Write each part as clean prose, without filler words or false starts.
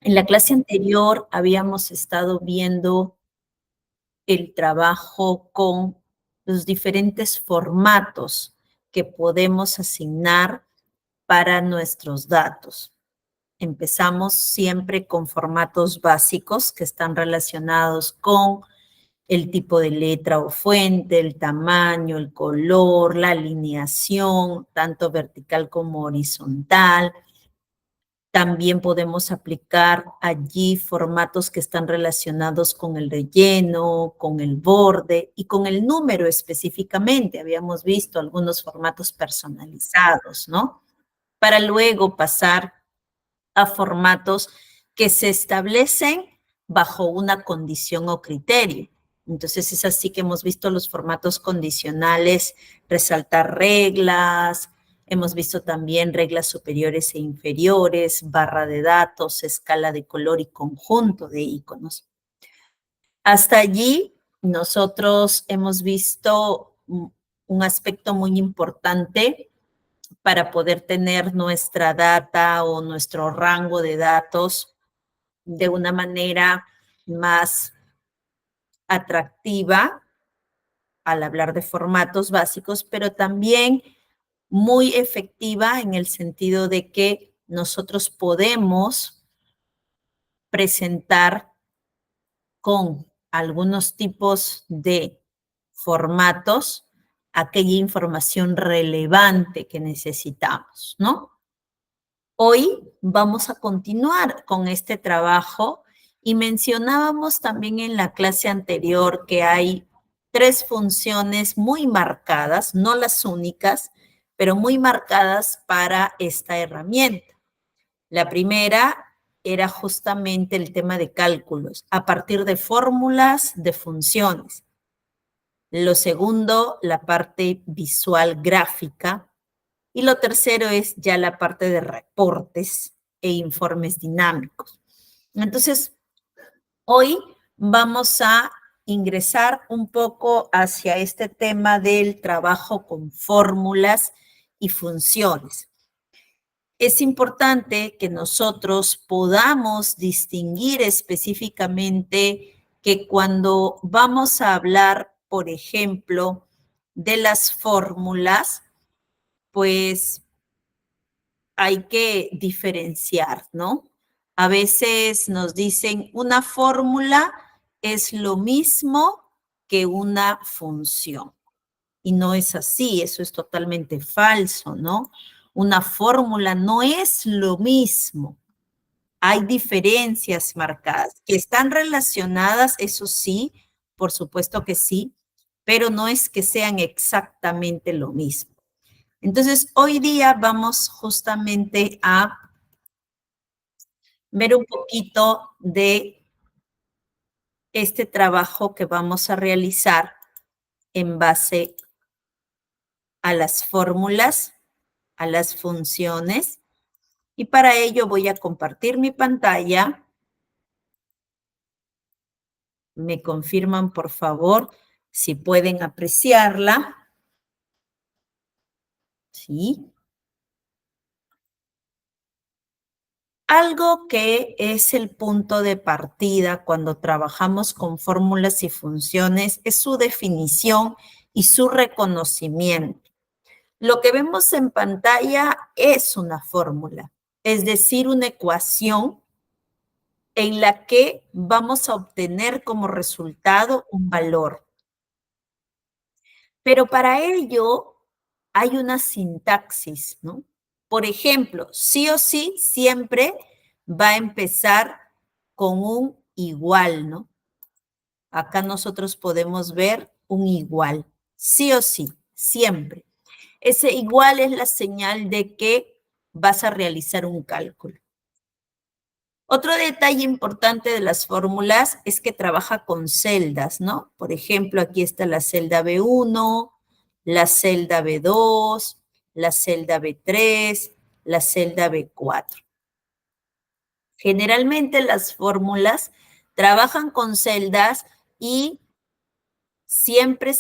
En la clase anterior habíamos estado viendo el trabajo con los diferentes formatos que podemos asignar para nuestros datos. Empezamos siempre con formatos básicos que están relacionados con el tipo de letra o fuente, el tamaño, el color, la alineación, tanto vertical como horizontal. También podemos aplicar allí formatos que están relacionados con el relleno, con el borde y con el número específicamente. Habíamos visto algunos formatos personalizados, ¿no? Para luego pasar a formatos que se establecen bajo una condición o criterio. Entonces es así que hemos visto los formatos condicionales, resaltar reglas, hemos visto también reglas superiores e inferiores, barra de datos, escala de color y conjunto de iconos. Hasta allí nosotros hemos visto un aspecto muy importante para poder tener nuestra data o nuestro rango de datos de una manera más atractiva al hablar de formatos básicos, pero también muy efectiva en el sentido de que nosotros podemos presentar con algunos tipos de formatos aquella información relevante que necesitamos, ¿no? Hoy vamos a continuar con este trabajo y mencionábamos también en la clase anterior que hay tres funciones muy marcadas, no las únicas, pero muy marcadas para esta herramienta. La primera era justamente el tema de cálculos, a partir de fórmulas de funciones. Lo segundo, la parte visual gráfica. Y lo tercero es ya la parte de reportes e informes dinámicos. Entonces, hoy vamos a ingresar un poco hacia este tema del trabajo con fórmulas y funciones. Es importante que nosotros podamos distinguir específicamente que cuando vamos a hablar, por ejemplo, de las fórmulas, pues hay que diferenciar, ¿no? A veces nos dicen una fórmula es lo mismo que una función. Y no es así, eso es totalmente falso, ¿no? Una fórmula no es lo mismo. Hay diferencias marcadas que están relacionadas, eso sí, por supuesto que sí, pero no es que sean exactamente lo mismo. Entonces, hoy día vamos justamente a ver un poquito de este trabajo que vamos a realizar en base a las fórmulas, a las funciones, y para ello voy a compartir mi pantalla. Me confirman, por favor, si pueden apreciarla. Sí. Algo que es el punto de partida cuando trabajamos con fórmulas y funciones es su definición y su reconocimiento. Lo que vemos en pantalla es una fórmula, es decir, una ecuación en la que vamos a obtener como resultado un valor. Pero para ello hay una sintaxis, ¿no? Por ejemplo, sí o sí siempre va a empezar con un igual, ¿no? Acá nosotros podemos ver un igual, sí o sí, siempre. Ese igual es la señal de que vas a realizar un cálculo. Otro detalle importante de las fórmulas es que trabaja con celdas, ¿no? Por ejemplo, aquí está la celda B1, la celda B2, la celda B3, la celda B4. Generalmente las fórmulas trabajan con celdas y siempre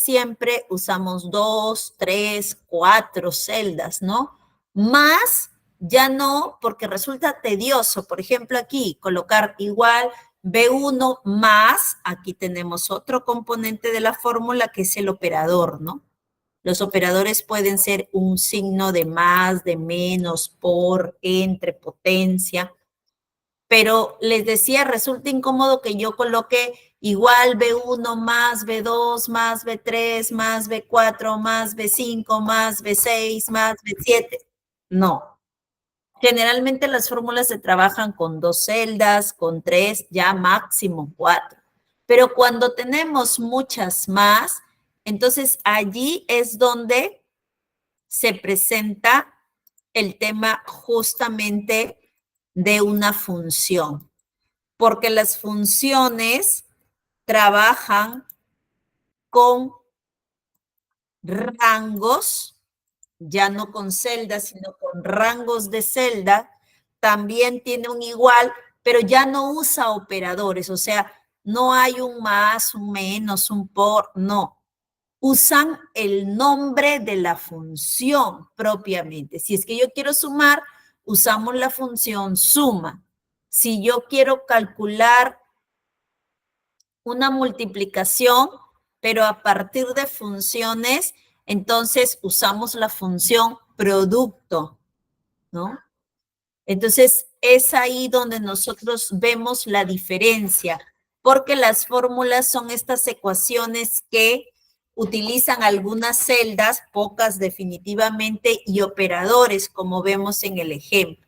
usamos 2, 3, 4 celdas, ¿no? Más ya no, porque resulta tedioso. Por ejemplo, aquí colocar igual B1 más, aquí tenemos otro componente de la fórmula que es el operador, ¿no? Los operadores pueden ser un signo de más, de menos, por, entre, potencia, pero les decía, resulta incómodo que yo coloque igual B1 más B2 más B3 más B4 más B5 más B6 más B7. No. Generalmente las fórmulas se trabajan con 2 celdas, con 3, ya máximo 4. Pero cuando tenemos muchas más, entonces allí es donde se presenta el tema justamente de una función, porque las funciones trabajan con rangos, ya no con celdas, sino con rangos de celda, también tiene un igual, pero ya no usa operadores, o sea, no hay un más, un menos, un por, no. Usan el nombre de la función propiamente. Si es que yo quiero sumar, usamos la función suma. Si yo quiero calcular una multiplicación, pero a partir de funciones, entonces usamos la función producto, ¿no? Entonces, es ahí donde nosotros vemos la diferencia, porque las fórmulas son estas ecuaciones que utilizan algunas celdas, pocas definitivamente, y operadores, como vemos en el ejemplo.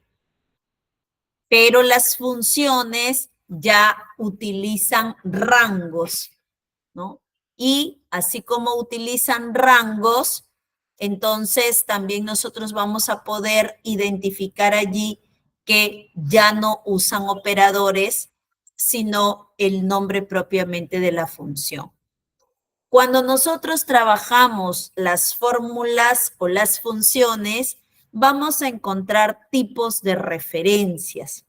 Pero las funciones ya utilizan rangos, ¿no? Y así como utilizan rangos, entonces también nosotros vamos a poder identificar allí que ya no usan operadores, sino el nombre propiamente de la función. Cuando nosotros trabajamos las fórmulas o las funciones, vamos a encontrar tipos de referencias.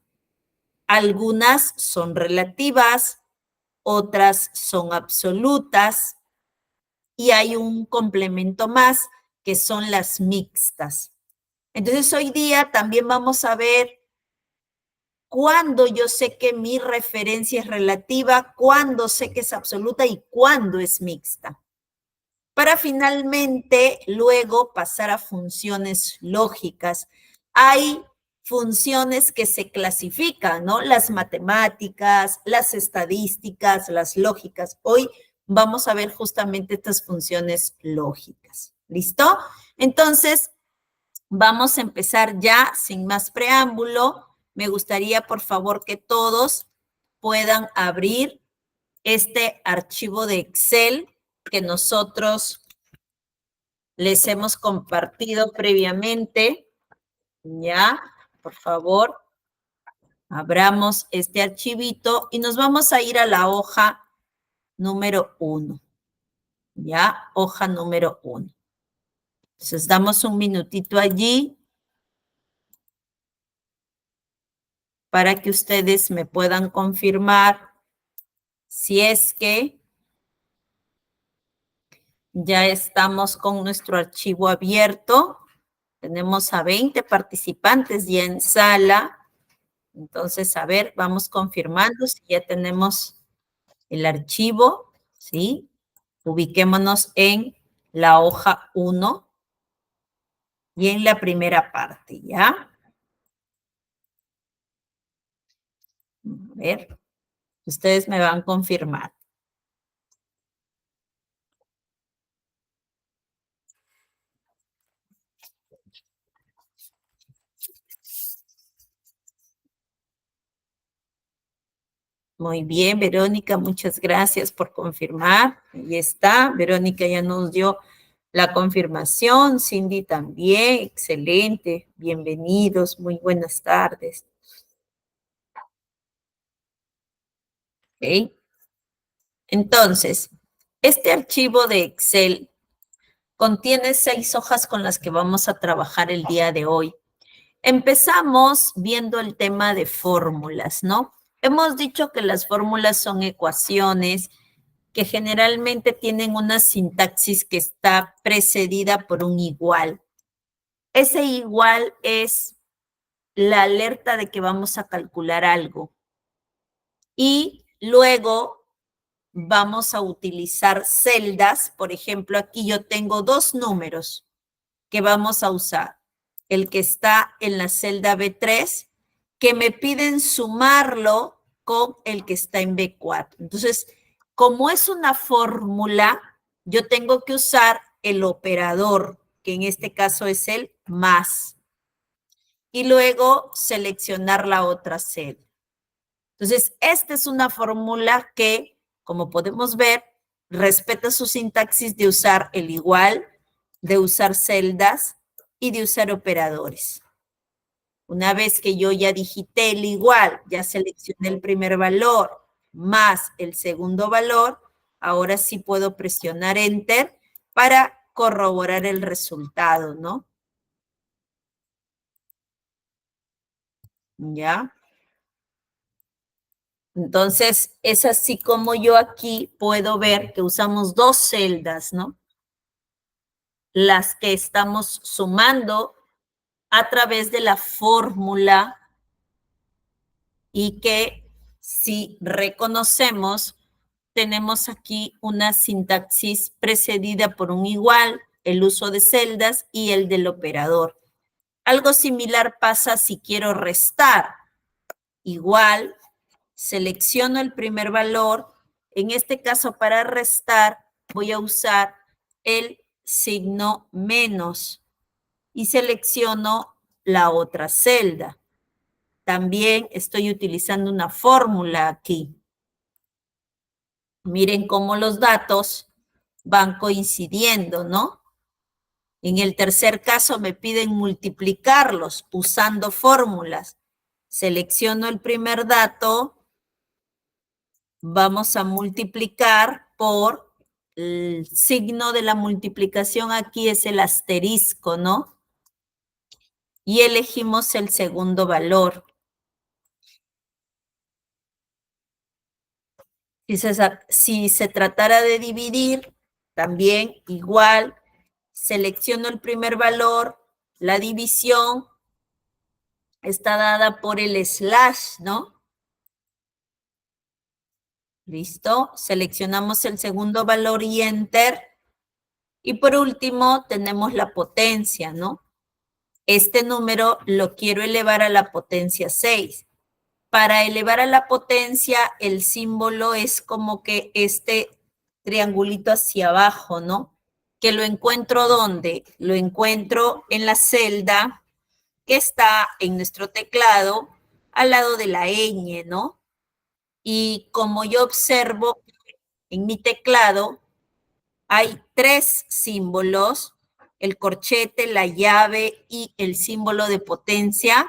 Algunas son relativas, otras son absolutas, y hay un complemento más que son las mixtas. Entonces hoy día también vamos a ver cuándo yo sé que mi referencia es relativa, cuándo sé que es absoluta y cuándo es mixta. Para finalmente luego pasar a funciones lógicas. Hay funciones que se clasifican, ¿no? Las matemáticas, las estadísticas, las lógicas. Hoy vamos a ver justamente estas funciones lógicas. ¿Listo? Entonces, vamos a empezar ya sin más preámbulo. Me gustaría, por favor, que todos puedan abrir este archivo de Excel que nosotros les hemos compartido previamente. Ya, por favor, abramos este archivito y nos vamos a ir a la hoja número 1. Ya, hoja número 1. Entonces, damos un minutito allí para que ustedes me puedan confirmar si es que ya estamos con nuestro archivo abierto. Tenemos a 20 participantes ya en sala. Entonces, a ver, vamos confirmando si ya tenemos el archivo, ¿sí? Ubiquémonos en la hoja 1 y en la primera parte, ¿ya? A ver, ustedes me van a confirmar. Muy bien, Verónica, muchas gracias por confirmar. Ahí está, Verónica ya nos dio la confirmación, Cindy también, excelente, bienvenidos, muy buenas tardes. ¿Ok? Entonces, este archivo de Excel contiene 6 hojas con las que vamos a trabajar el día de hoy. Empezamos viendo el tema de fórmulas, ¿no? Hemos dicho que las fórmulas son ecuaciones que generalmente tienen una sintaxis que está precedida por un igual. Ese igual es la alerta de que vamos a calcular algo. Y luego vamos a utilizar celdas. Por ejemplo, aquí yo tengo dos números que vamos a usar. El que está en la celda B3, que me piden sumarlo con el que está en B4. Entonces, como es una fórmula, yo tengo que usar el operador, que en este caso es el más. Y luego seleccionar la otra celda. Entonces, esta es una fórmula que, como podemos ver, respeta su sintaxis de usar el igual, de usar celdas y de usar operadores. Una vez que yo ya digité el igual, ya seleccioné el primer valor más el segundo valor, ahora sí puedo presionar Enter para corroborar el resultado, ¿no? ¿Ya? Entonces, es así como yo aquí puedo ver que usamos dos celdas, ¿no? Las que estamos sumando a través de la fórmula y que si reconocemos, tenemos aquí una sintaxis precedida por un igual, el uso de celdas y el del operador. Algo similar pasa si quiero restar. Igual, selecciono el primer valor. En este caso, para restar, voy a usar el signo menos y selecciono la otra celda. También estoy utilizando una fórmula aquí. Miren cómo los datos van coincidiendo, ¿no? En el tercer caso me piden multiplicarlos usando fórmulas. Selecciono el primer dato, vamos a multiplicar por el signo de la multiplicación aquí es el asterisco, ¿no? Y elegimos el segundo valor. Si se tratara de dividir, también igual, selecciono el primer valor, la división está dada por el slash, ¿no? ¿Listo? Seleccionamos el segundo valor y Enter. Y por último, tenemos la potencia, ¿no? Este número lo quiero elevar a la potencia 6. Para elevar a la potencia, el símbolo es como que este triangulito hacia abajo, ¿no? Que lo encuentro ¿dónde? Lo encuentro en la celda que está en nuestro teclado al lado de la ñ, ¿no? Y como yo observo en mi teclado, hay tres símbolos, el corchete, la llave y el símbolo de potencia.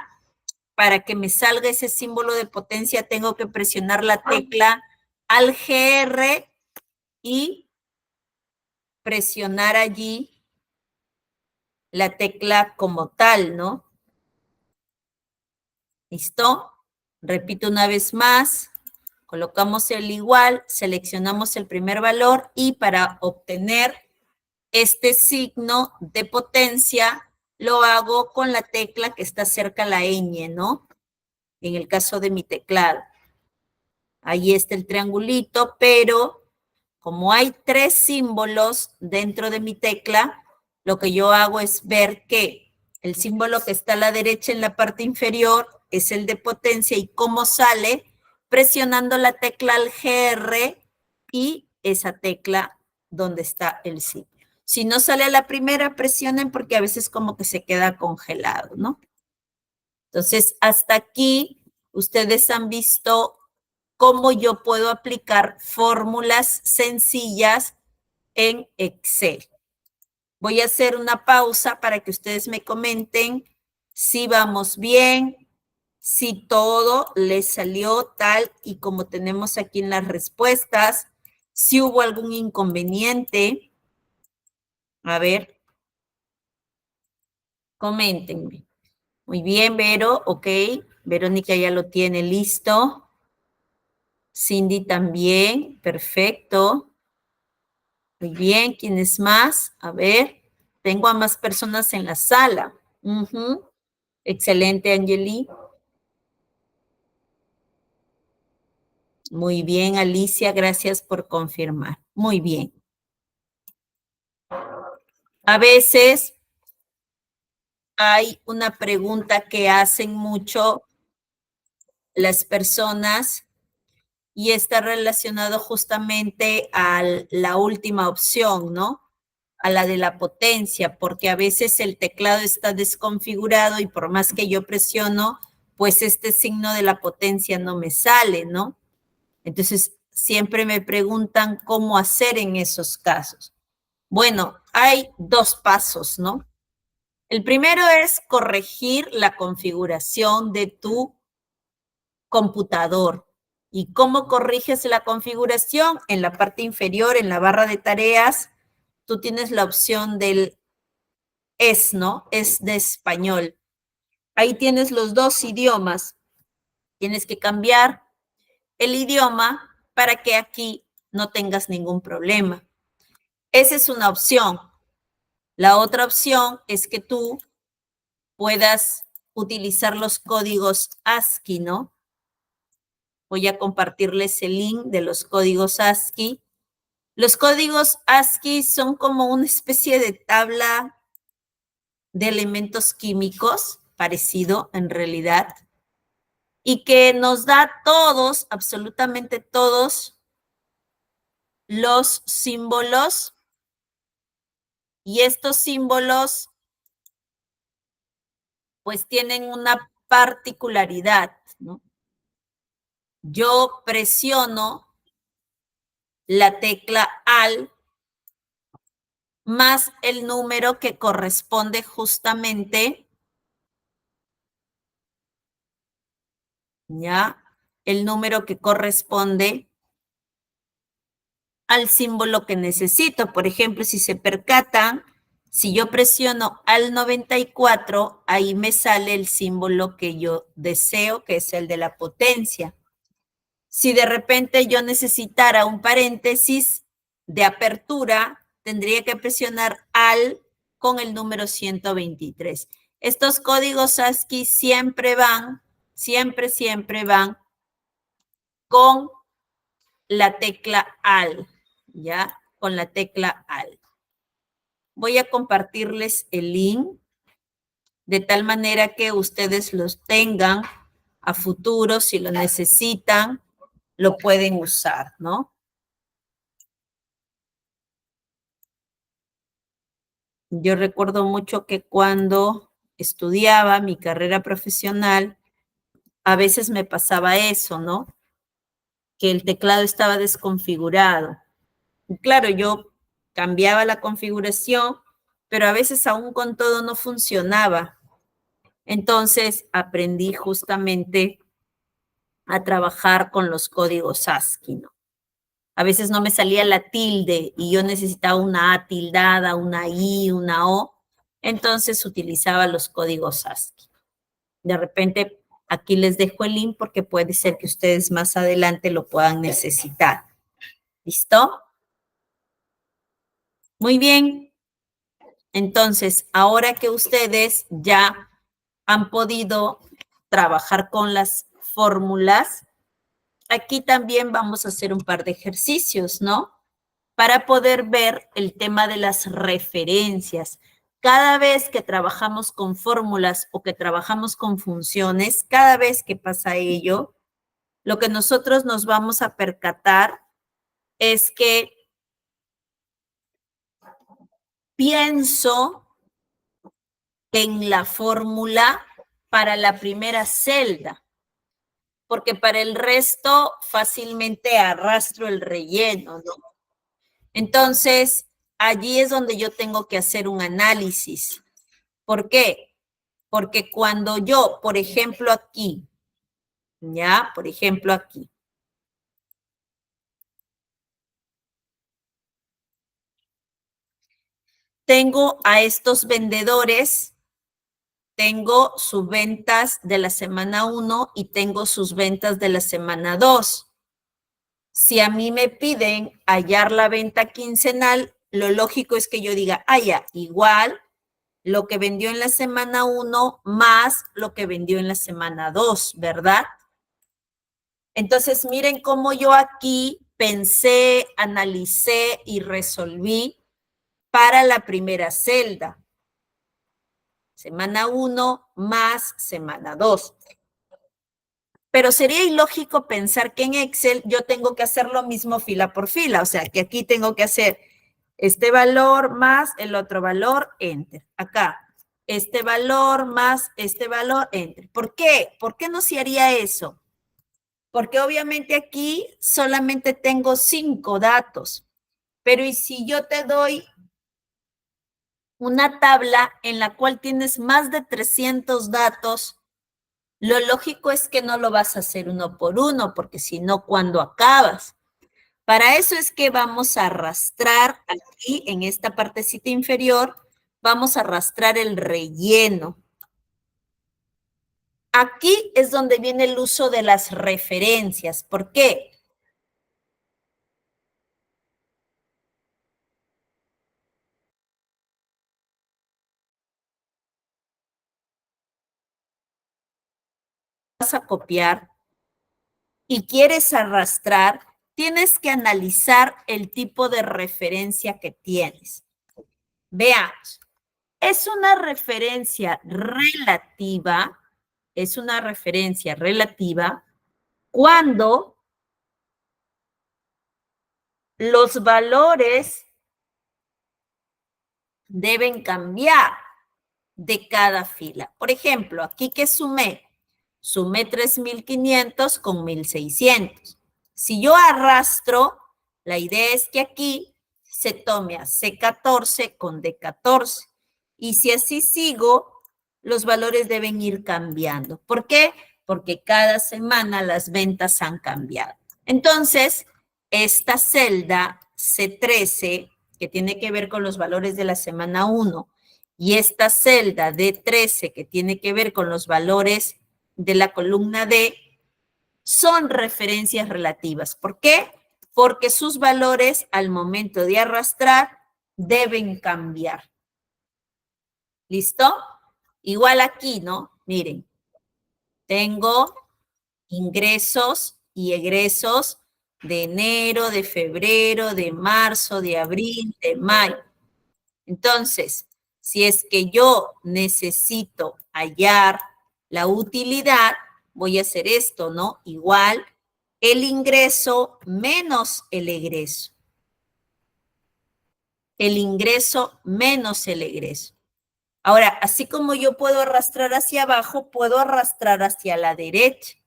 Para que me salga ese símbolo de potencia, tengo que presionar la tecla ALT-GR y presionar allí la tecla como tal, ¿no? ¿Listo? Repito una vez más. Colocamos el igual, seleccionamos el primer valor y para obtener este signo de potencia lo hago con la tecla que está cerca a la ñ, ¿no? En el caso de mi teclado. Ahí está el triangulito, pero como hay tres símbolos dentro de mi tecla, lo que yo hago es ver que el símbolo que está a la derecha en la parte inferior es el de potencia y cómo sale presionando la tecla al GR y esa tecla donde está el signo. Si no sale a la primera, presionen porque a veces como que se queda congelado, ¿no? Entonces, hasta aquí ustedes han visto cómo yo puedo aplicar fórmulas sencillas en Excel. Voy a hacer una pausa para que ustedes me comenten si vamos bien, si todo les salió tal y como tenemos aquí en las respuestas, si hubo algún inconveniente. A ver, coméntenme. Muy bien, Vero, ok. Verónica ya lo tiene listo. Cindy también, perfecto. Muy bien, ¿quién es más? A ver, tengo a más personas en la sala. Excelente, Angeli. Muy bien, Alicia, gracias por confirmar. Muy bien. A veces hay una pregunta que hacen mucho las personas y está relacionado justamente a la última opción, ¿no? A la de la potencia, porque a veces el teclado está desconfigurado y por más que yo presiono, pues este signo de la potencia no me sale, ¿no? Entonces, siempre me preguntan cómo hacer en esos casos. Bueno, hay dos pasos, ¿no? El primero es corregir la configuración de tu computador. ¿Y cómo corriges la configuración? En la parte inferior, en la barra de tareas, tú tienes la opción del es, ¿no? Es de español. Ahí tienes los dos idiomas. Tienes que cambiar el idioma para que aquí no tengas ningún problema. Esa es una opción. La otra opción es que tú puedas utilizar los códigos ASCII, ¿no? Voy a compartirles el link de los códigos ASCII. Los códigos ASCII son como una especie de tabla de elementos químicos, parecido en realidad, y que nos da todos, absolutamente todos, los símbolos, y estos símbolos pues tienen una particularidad, ¿no? Yo presiono la tecla AL más el número que corresponde justamente, ¿ya? El número que corresponde al símbolo que necesito. Por ejemplo, si se percatan, si yo presiono al 94, ahí me sale el símbolo que yo deseo, que es el de la potencia. Si de repente yo necesitara un paréntesis de apertura, tendría que presionar al con el número 123. Estos códigos ASCII siempre van con la tecla AL, ¿ya? Con la tecla AL. Voy a compartirles el link de tal manera que ustedes los tengan a futuro, si lo necesitan, lo pueden usar, ¿no? Yo recuerdo mucho que cuando estudiaba mi carrera profesional, a veces me pasaba eso, ¿no? Que el teclado estaba desconfigurado. Y claro, yo cambiaba la configuración, pero a veces aún con todo no funcionaba. Entonces aprendí justamente a trabajar con los códigos ASCII, ¿no? A veces no me salía la tilde y yo necesitaba una A tildada, una I, una O. Entonces utilizaba los códigos ASCII. De repente aquí les dejo el link porque puede ser que ustedes más adelante lo puedan necesitar. ¿Listo? Muy bien. Entonces, ahora que ustedes ya han podido trabajar con las fórmulas, aquí también vamos a hacer un par de ejercicios, ¿no? Para poder ver el tema de las referencias. Cada vez que trabajamos con fórmulas o que trabajamos con funciones, cada vez que pasa ello, lo que nosotros nos vamos a percatar es que pienso en la fórmula para la primera celda, porque para el resto fácilmente arrastro el relleno, ¿no? Entonces, allí es donde yo tengo que hacer un análisis. ¿Por qué? Porque cuando yo, por ejemplo, aquí, ¿ya? Por ejemplo, aquí, tengo a estos vendedores, tengo sus ventas de la semana 1 y tengo sus ventas de la semana 2. Si a mí me piden hallar la venta quincenal, lo lógico es que yo diga, ya, igual lo que vendió en la semana 1 más lo que vendió en la semana 2, ¿verdad? Entonces, miren cómo yo aquí pensé, analicé y resolví para la primera celda. Semana 1 más semana 2. Pero sería ilógico pensar que en Excel yo tengo que hacer lo mismo fila por fila. O sea, que aquí tengo que hacer este valor más el otro valor, enter. Acá, este valor más este valor, enter. ¿Por qué? ¿Por qué no se haría eso? Porque obviamente aquí solamente tengo 5 datos. Pero ¿y si yo te doy una tabla en la cual tienes más de 300 datos? Lo lógico es que no lo vas a hacer uno por uno, porque si no, ¿cuándo acabas? Para eso es que vamos a arrastrar aquí, en esta partecita inferior, vamos a arrastrar el relleno. Aquí es donde viene el uso de las referencias. ¿Por qué? Vas a copiar y quieres arrastrar, tienes que analizar el tipo de referencia que tienes. Veamos. Es una referencia relativa, es una referencia relativa cuando los valores deben cambiar de cada fila. Por ejemplo, aquí que sumé 3.500 con 1.600. Si yo arrastro, la idea es que aquí se tome a C14 con D14. Y si así sigo, los valores deben ir cambiando. ¿Por qué? Porque cada semana las ventas han cambiado. Entonces, esta celda C13, que tiene que ver con los valores de la semana 1, y esta celda D13, que tiene que ver con los valores de la columna D, son referencias relativas. ¿Por qué? Porque sus valores al momento de arrastrar deben cambiar. ¿Listo? Igual aquí, ¿no? Miren, tengo ingresos y egresos de enero, de febrero, de marzo, de abril, de mayo. Entonces, si es que yo necesito hallar la utilidad, voy a hacer esto, ¿no? Igual el ingreso menos el egreso. El ingreso menos el egreso. Ahora, así como yo puedo arrastrar hacia abajo, puedo arrastrar hacia la derecha.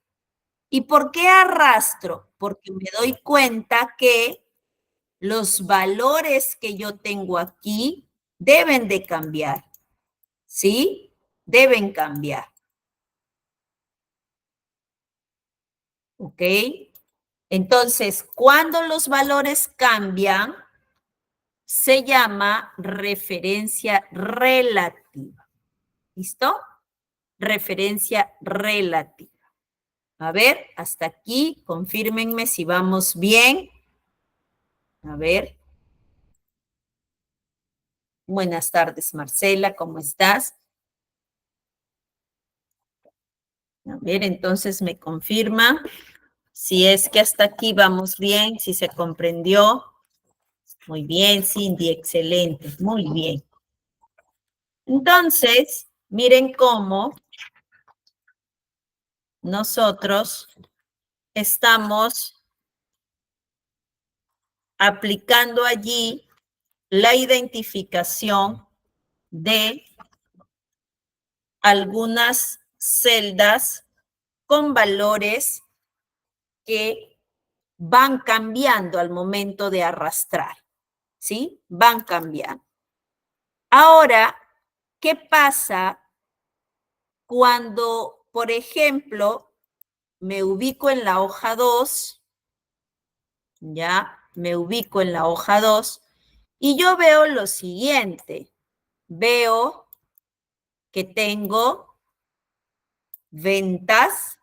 ¿Y por qué arrastro? Porque me doy cuenta que los valores que yo tengo aquí deben de cambiar. ¿Sí? Deben cambiar. ¿Ok? Entonces, cuando los valores cambian, se llama referencia relativa. ¿Listo? Referencia relativa. A ver, hasta aquí, confírmenme si vamos bien. A ver. Buenas tardes, Marcela, ¿cómo estás? A ver, entonces me confirma si es que hasta aquí vamos bien, si se comprendió. Muy bien, Cindy, excelente, muy bien. Entonces, miren cómo nosotros estamos aplicando allí la identificación de algunas celdas con valores que van cambiando al momento de arrastrar, ¿sí? Van cambiando. Ahora, ¿qué pasa cuando, por ejemplo, me ubico en la hoja 2, ya, me ubico en la hoja 2 y yo veo lo siguiente, veo que tengo ventas,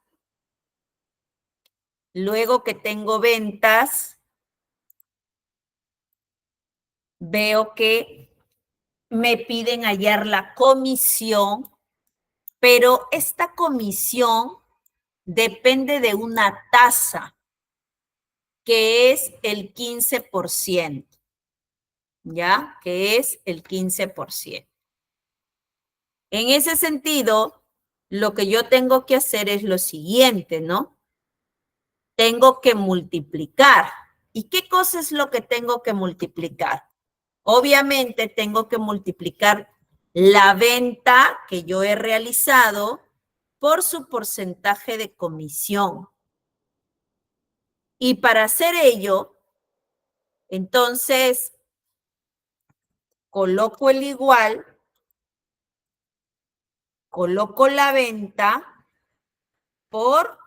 luego que tengo ventas, veo que me piden hallar la comisión, pero esta comisión depende de una tasa que es el 15%, ¿ya? Que es el 15%. En ese sentido, lo que yo tengo que hacer es lo siguiente, ¿no? Tengo que multiplicar. ¿Y qué cosa es lo que tengo que multiplicar? Obviamente tengo que multiplicar la venta que yo he realizado por su porcentaje de comisión. Y para hacer ello, entonces coloco el igual, coloco la venta por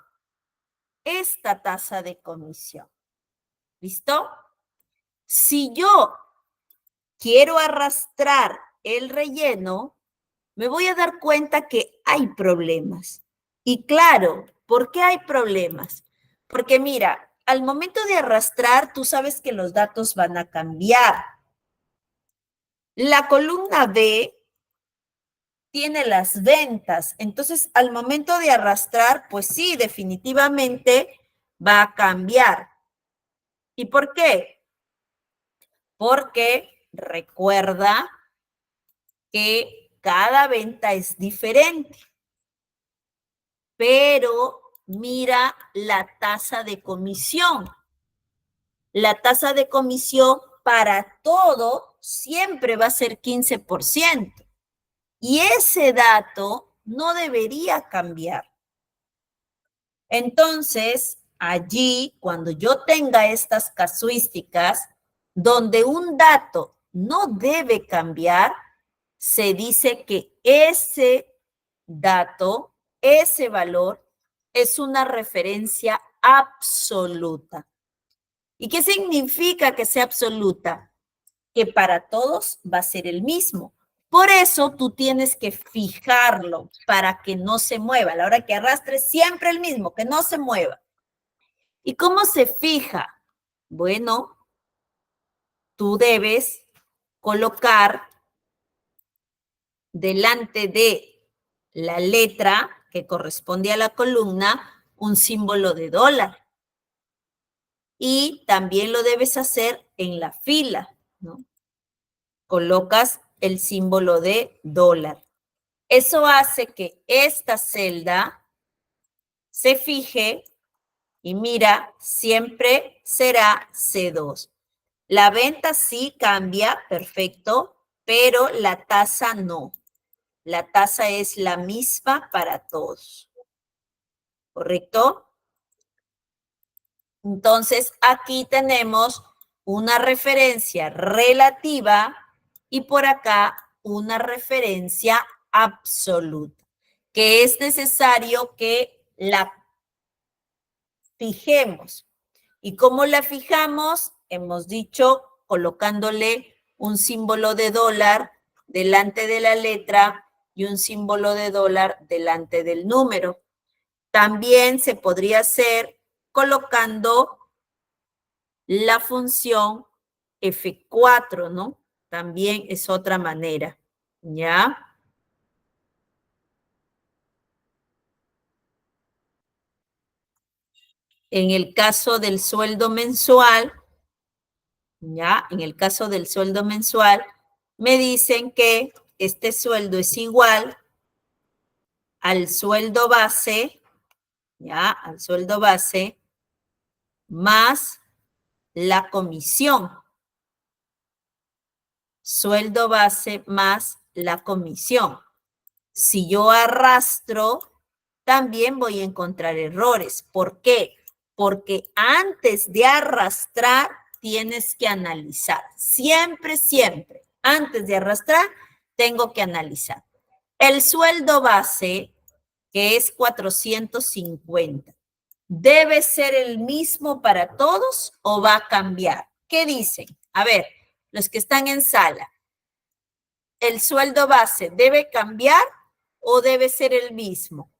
esta tasa de comisión. ¿Listo? Si yo quiero arrastrar el relleno, me voy a dar cuenta que hay problemas. Y claro, ¿por qué hay problemas? Porque mira, al momento de arrastrar, tú sabes que los datos van a cambiar. La columna B tiene las ventas. Entonces, al momento de arrastrar, pues sí, definitivamente va a cambiar. ¿Y por qué? Porque recuerda que cada venta es diferente, pero mira la tasa de comisión. La tasa de comisión para todo siempre va a ser 15%. Y ese dato no debería cambiar. Entonces, allí, cuando yo tenga estas casuísticas, donde un dato no debe cambiar, se dice que ese dato, ese valor, es una referencia absoluta. ¿Y qué significa que sea absoluta? Que para todos va a ser el mismo. Por eso tú tienes que fijarlo para que no se mueva. A la hora que arrastres, siempre el mismo, que no se mueva. ¿Y cómo se fija? Bueno, tú debes colocar delante de la letra que corresponde a la columna un símbolo de dólar. Y también lo debes hacer en la fila, ¿no? Colocas el símbolo de dólar. Eso hace que esta celda se fije y mira, siempre será C2. La venta sí cambia, perfecto, pero la tasa no. La tasa es la misma para todos. ¿Correcto? Entonces, aquí tenemos una referencia relativa y por acá una referencia absoluta, que es necesario que la fijemos. ¿Y cómo la fijamos? Hemos dicho colocándole un símbolo de dólar delante de la letra y un símbolo de dólar delante del número. También se podría hacer colocando la función F4, ¿no? También es otra manera, ¿ya? En el caso del sueldo mensual, ¿ya? En el caso del sueldo mensual, me dicen que este sueldo es igual al sueldo base, ¿ya? Al sueldo base más la comisión. Sueldo base más la comisión. Si yo arrastro, también voy a encontrar errores. ¿Por qué? Porque antes de arrastrar, tienes que analizar. Siempre, siempre. Antes de arrastrar, tengo que analizar. El sueldo base, que es 450, ¿debe ser el mismo para todos o va a cambiar? ¿Qué dicen? A ver, los que están en sala. ¿El sueldo base debe cambiar o debe ser el mismo?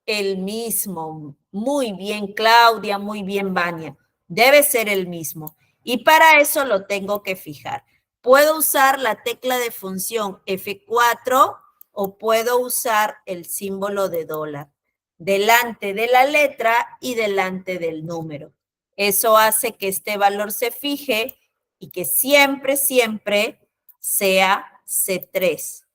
El mismo. Muy bien, Claudia, muy bien, Vania. Debe ser el mismo. Y para eso lo tengo que fijar. puedo usar la tecla de función F4 o puedo usar el símbolo de dólar delante de la letra y delante del número. Eso hace que este valor se fije y que siempre, siempre sea C3.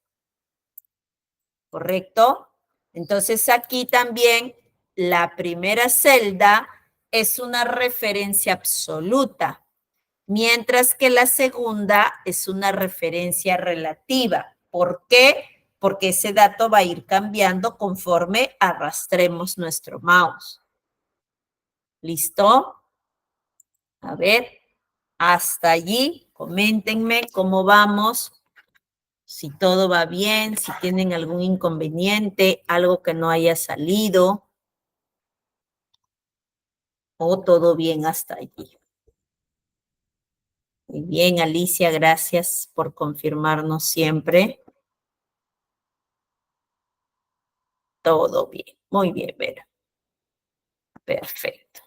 ¿Correcto? Entonces aquí también la primera celda es una referencia absoluta, mientras que la segunda es una referencia relativa. ¿Por qué? Porque ese dato va a ir cambiando conforme arrastremos nuestro mouse. ¿Listo? A ver, hasta allí, coméntenme cómo vamos, si todo va bien, si tienen algún inconveniente, algo que no haya salido, o todo bien hasta allí. Muy bien, Alicia, gracias por confirmarnos siempre. Todo bien, muy bien, Vera. Perfecto.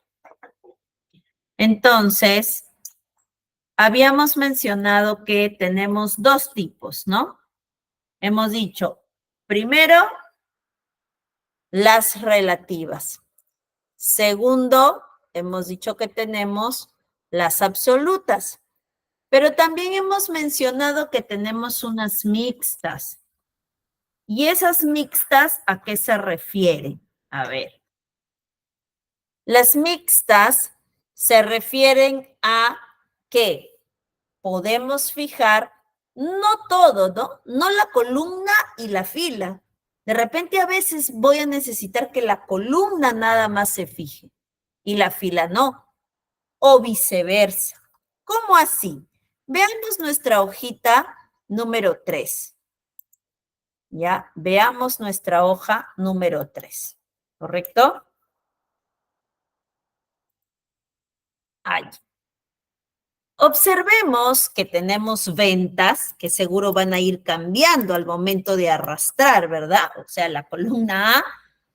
Entonces, habíamos mencionado que tenemos dos tipos, ¿no? Hemos dicho, primero, las relativas. Segundo, hemos dicho que tenemos las absolutas. Pero también hemos mencionado que tenemos unas mixtas. ¿Y esas mixtas a qué se refieren? A ver. Las mixtas se refieren a que podemos fijar, no todo, ¿no? No la columna y la fila. De repente a veces voy a necesitar que la columna nada más se fije y la fila no, o viceversa. ¿Cómo así? Veamos nuestra hojita número 3. Ya, veamos nuestra hoja número 3. ¿Correcto? Ahí. Observemos que tenemos ventas que seguro van a ir cambiando al momento de arrastrar, ¿verdad? O sea, la columna A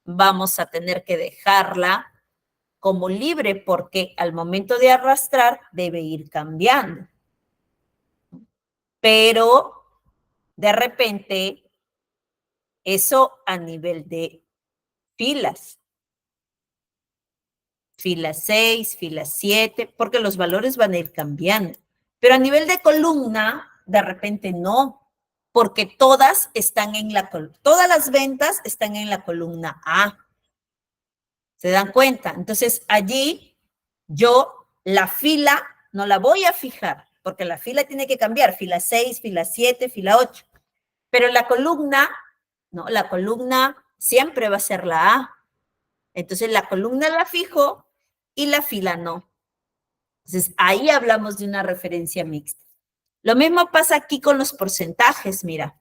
vamos a tener que dejarla como libre porque al momento de arrastrar debe ir cambiando. Pero de repente, eso a nivel de filas. Fila 6, fila 7, porque los valores van a ir cambiando. Pero a nivel de columna, de repente no, porque todas están en la columna, todas las ventas están en la columna A. ¿Se dan cuenta? Entonces allí yo la fila no la voy a fijar, porque la fila tiene que cambiar, fila 6, fila 7, fila 8. Pero la columna, no, la columna siempre va a ser la A. Entonces la columna la fijo y la fila no. Entonces ahí hablamos de una referencia mixta. Lo mismo pasa aquí con los porcentajes, mira.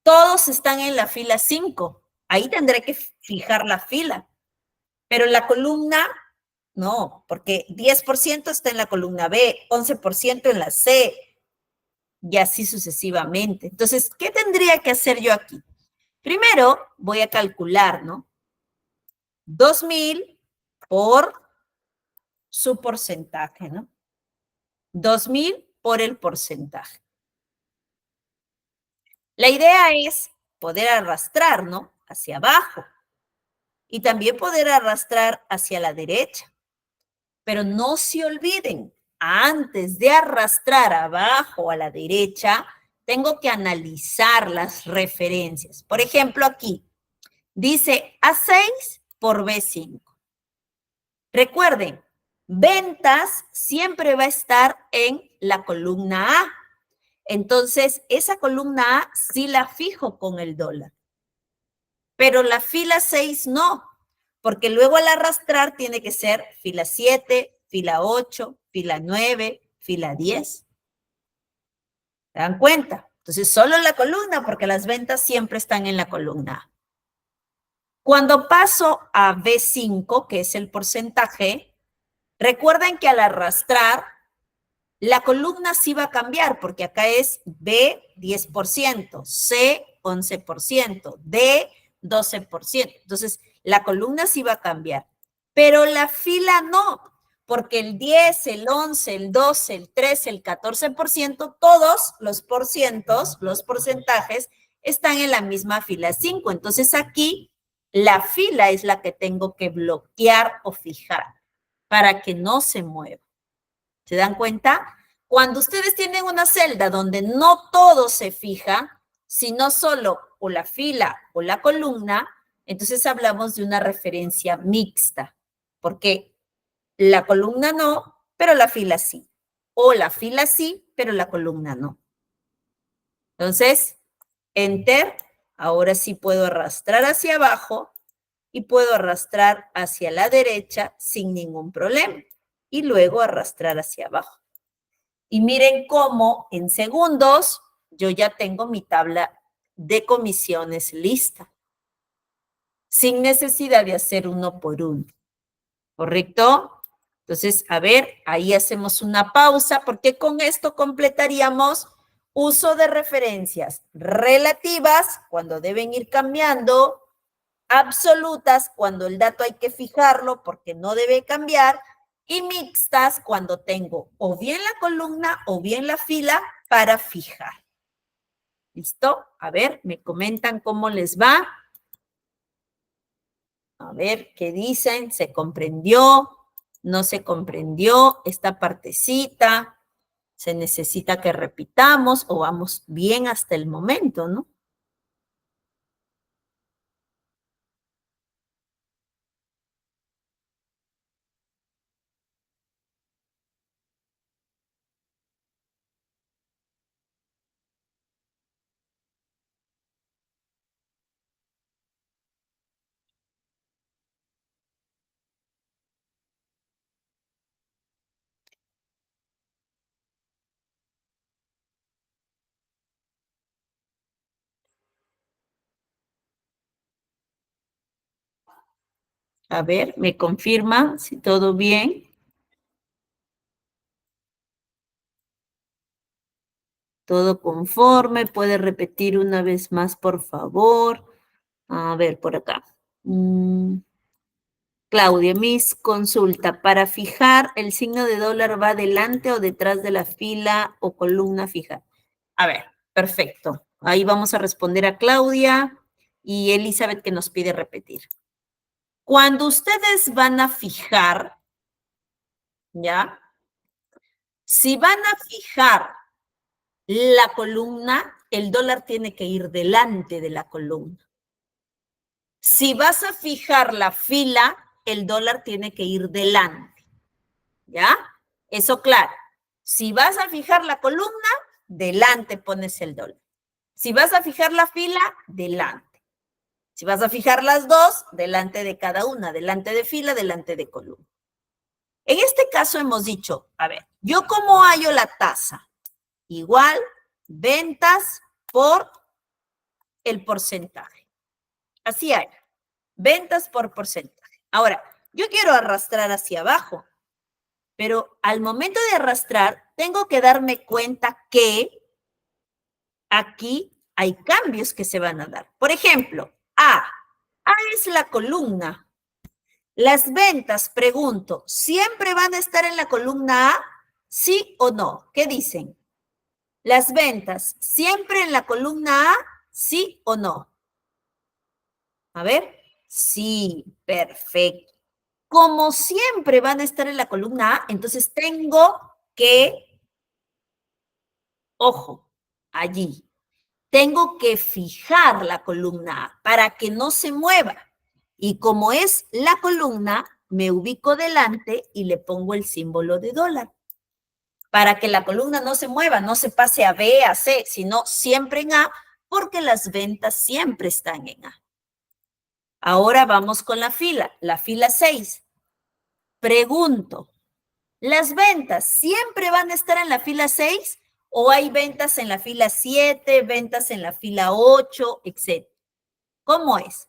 Todos están en la fila 5. Ahí tendré que fijar la fila. Pero la columna, no, porque 10% está en la columna B, 11% en la C, y así sucesivamente. Entonces, ¿qué tendría que hacer yo aquí? Primero voy a calcular, ¿no? 2,000 por su porcentaje, ¿no? 2,000 por el porcentaje. La idea es poder arrastrar, ¿no? Hacia abajo. Y también poder arrastrar hacia la derecha. Pero no se olviden, antes de arrastrar abajo a la derecha, tengo que analizar las referencias. Por ejemplo, aquí dice A6 por B5. Recuerden, ventas siempre va a estar en la columna A. Entonces, esa columna A sí la fijo con el dólar. Pero la fila 6 no, porque luego al arrastrar tiene que ser fila 7, fila 8, fila 9, fila 10. ¿Se dan cuenta? Entonces, solo la columna, porque las ventas siempre están en la columna A. Cuando paso a B5, que es el porcentaje, recuerden que al arrastrar, la columna sí va a cambiar, porque acá es B, 10%, C, 11%, D, 12%. Entonces, la columna sí va a cambiar, pero la fila no, porque el 10, el 11, el 12, el 13, el 14%, todos los porcentajes, están en la misma fila 5. Entonces aquí la fila es la que tengo que bloquear o fijar para que no se mueva. ¿Se dan cuenta? Cuando ustedes tienen una celda donde no todo se fija, sino solo o la fila o la columna, entonces hablamos de una referencia mixta, porque la columna no, pero la fila sí. O la fila sí, pero la columna no. Entonces, Enter, ahora sí puedo arrastrar hacia abajo y puedo arrastrar hacia la derecha sin ningún problema. Y luego arrastrar hacia abajo. Y miren cómo en segundos yo ya tengo mi tabla de comisiones lista, sin necesidad de hacer uno por uno. ¿Correcto? Entonces, a ver, ahí hacemos una pausa porque con esto completaríamos uso de referencias relativas cuando deben ir cambiando, absolutas cuando el dato hay que fijarlo porque no debe cambiar, y mixtas cuando tengo o bien la columna o bien la fila para fijar. ¿Listo? A ver, me comentan cómo les va. A ver, ¿qué dicen? ¿Se comprendió? ¿No se comprendió esta partecita? ¿Se necesita que repitamos o vamos bien hasta el momento, no? A ver, ¿me confirma si todo bien? Todo conforme. ¿Puede repetir una vez más, por favor? A ver, por acá. Claudia, Miss, consulta. ¿Para fijar el signo de dólar va delante o detrás de la fila o columna fija? A ver, perfecto. Ahí vamos a responder a Claudia y Elizabeth que nos pide repetir. Cuando ustedes van a fijar, ¿ya? Si van a fijar la columna, el dólar tiene que ir delante de la columna. Si vas a fijar la fila, el dólar tiene que ir delante. ¿Ya? Eso claro. Si vas a fijar la columna, delante pones el dólar. Si vas a fijar la fila, delante. Si vas a fijar las dos, delante de cada una, delante de fila, delante de columna. En este caso hemos dicho, a ver, ¿yo cómo hallo la tasa? Igual, ventas por el porcentaje. Así hay. Ventas por porcentaje. Ahora, yo quiero arrastrar hacia abajo, pero al momento de arrastrar, tengo que darme cuenta que aquí hay cambios que se van a dar. Por ejemplo, A. A es la columna. Las ventas, pregunto, ¿siempre van a estar en la columna A? ¿Sí o no? ¿Qué dicen? Las ventas, ¿siempre en la columna A? ¿Sí o no? A ver. Sí, perfecto. Como siempre van a estar en la columna A, entonces tengo que, ojo, allí, tengo que fijar la columna A para que no se mueva. Y como es la columna, me ubico delante y le pongo el símbolo de dólar. Para que la columna no se mueva, no se pase a B, a C, sino siempre en A, porque las ventas siempre están en A. Ahora vamos con la fila 6. Pregunto, ¿las ventas siempre van a estar en la fila 6 o hay ventas en la fila 7, ventas en la fila 8, etcétera? ¿Cómo es?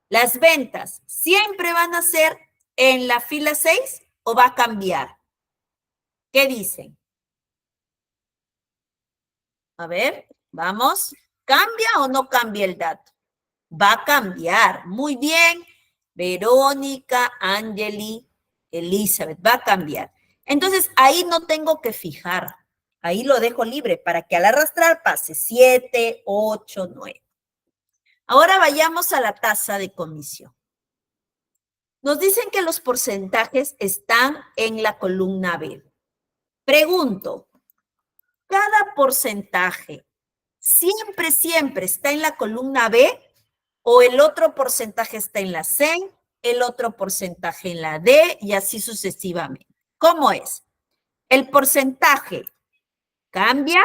¿Las ventas siempre van a ser en la fila 6 o va a cambiar? ¿Qué dicen? A ver, vamos. ¿Cambia o no cambia el dato? Va a cambiar. Muy bien. Verónica, Angeli, Elizabeth, va a cambiar. Entonces, ahí no tengo que fijar. Ahí lo dejo libre para que al arrastrar pase 7, 8, 9. Ahora vayamos a la tasa de comisión. Nos dicen que los porcentajes están en la columna B. Pregunto, ¿cada porcentaje siempre está en la columna B o el otro porcentaje está en la C, el otro porcentaje en la D y así sucesivamente? ¿Cómo es? El porcentaje cambia,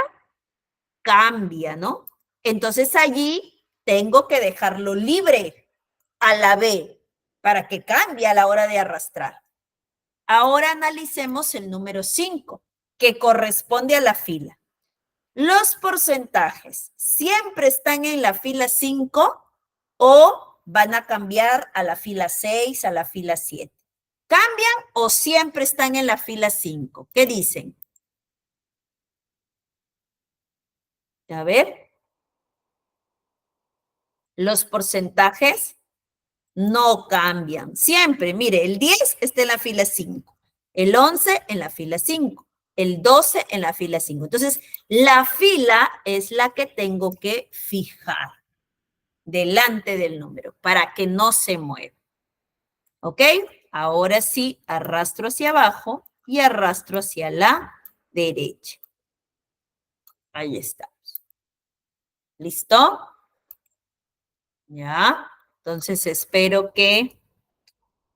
¿no? Entonces allí tengo que dejarlo libre a la B para que cambie a la hora de arrastrar. Ahora analicemos el número 5, que corresponde a la fila. ¿Los porcentajes siempre están en la fila 5 o van a cambiar a la fila 6, a la fila 7? ¿Cambian o siempre están en la fila 5? ¿Qué dicen? A ver. Los porcentajes no cambian. Siempre, mire, el 10 está en la fila 5, el 11 en la fila 5, el 12 en la fila 5. Entonces, la fila es la que tengo que fijar delante del número para que no se mueva. ¿Ok? Ahora sí, arrastro hacia abajo y arrastro hacia la derecha. Ahí estamos. ¿Listo? Ya. Entonces, espero que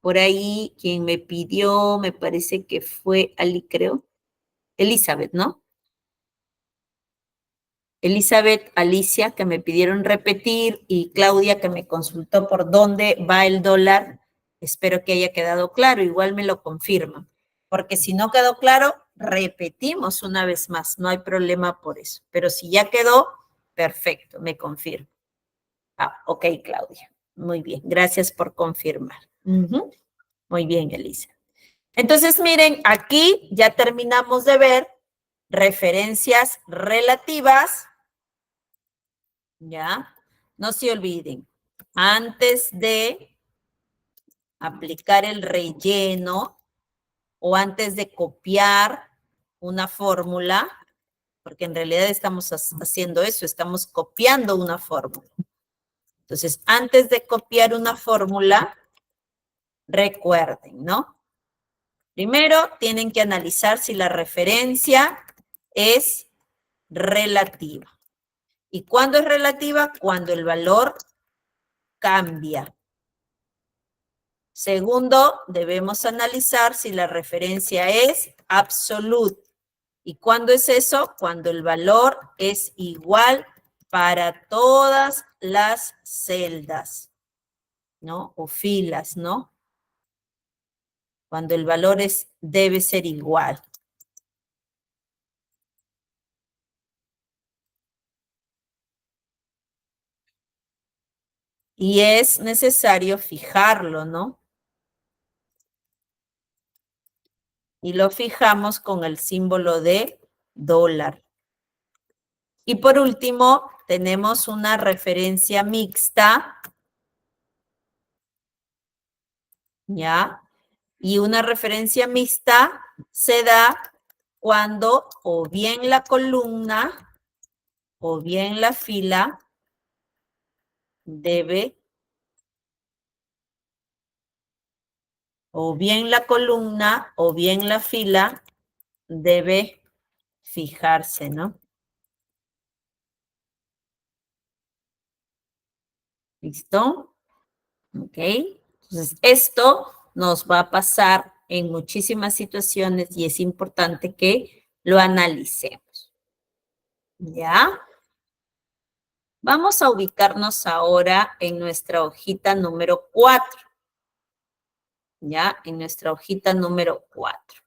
por ahí quien me pidió, me parece que fue Ali, creo. Elizabeth, ¿no? Elizabeth, Alicia, que me pidieron repetir, y Claudia, que me consultó por dónde va el dólar. Espero que haya quedado claro, igual me lo confirman. Porque si no quedó claro, repetimos una vez más, no hay problema por eso. Pero si ya quedó, perfecto, me confirma. Ah, ok, Claudia. Muy bien, gracias por confirmar. Muy bien, Elisa. Entonces, miren, aquí ya terminamos de ver referencias relativas. ¿Ya? No se olviden, antes de aplicar el relleno o antes de copiar una fórmula, porque en realidad estamos haciendo eso, estamos copiando una fórmula. Entonces, antes de copiar una fórmula, recuerden, ¿no? Primero, tienen que analizar si la referencia es relativa. ¿Y cuándo es relativa? Cuando el valor cambia. Segundo, debemos analizar si la referencia es absoluta. ¿Y cuándo es eso? Cuando el valor es igual para todas las celdas, ¿no? O filas, ¿no? Cuando el valor debe ser igual. Y es necesario fijarlo, ¿no? Y lo fijamos con el símbolo de dólar. Y por último, tenemos una referencia mixta, ¿ya? Y una referencia mixta se da cuando o bien la columna o bien la fila debe, o bien la columna o bien la fila debe fijarse, ¿no? ¿Listo? Ok. Entonces, esto nos va a pasar en muchísimas situaciones y es importante que lo analicemos. ¿Ya? Vamos a ubicarnos ahora en nuestra hojita número 4. ¿Ya? En nuestra hojita número 4.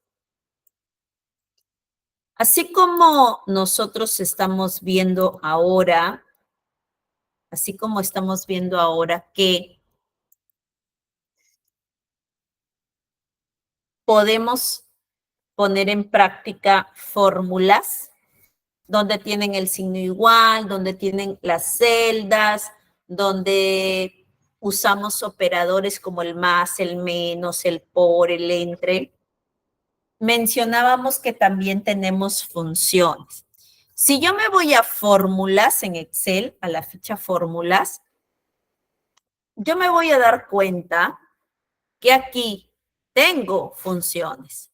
Así como nosotros estamos viendo ahora, que podemos poner en práctica fórmulas donde tienen el signo igual, donde tienen las celdas, donde usamos operadores como el más, el menos, el por, el entre. Mencionábamos que también tenemos funciones. Si yo me voy a fórmulas en Excel, a la ficha fórmulas, yo me voy a dar cuenta que aquí tengo funciones.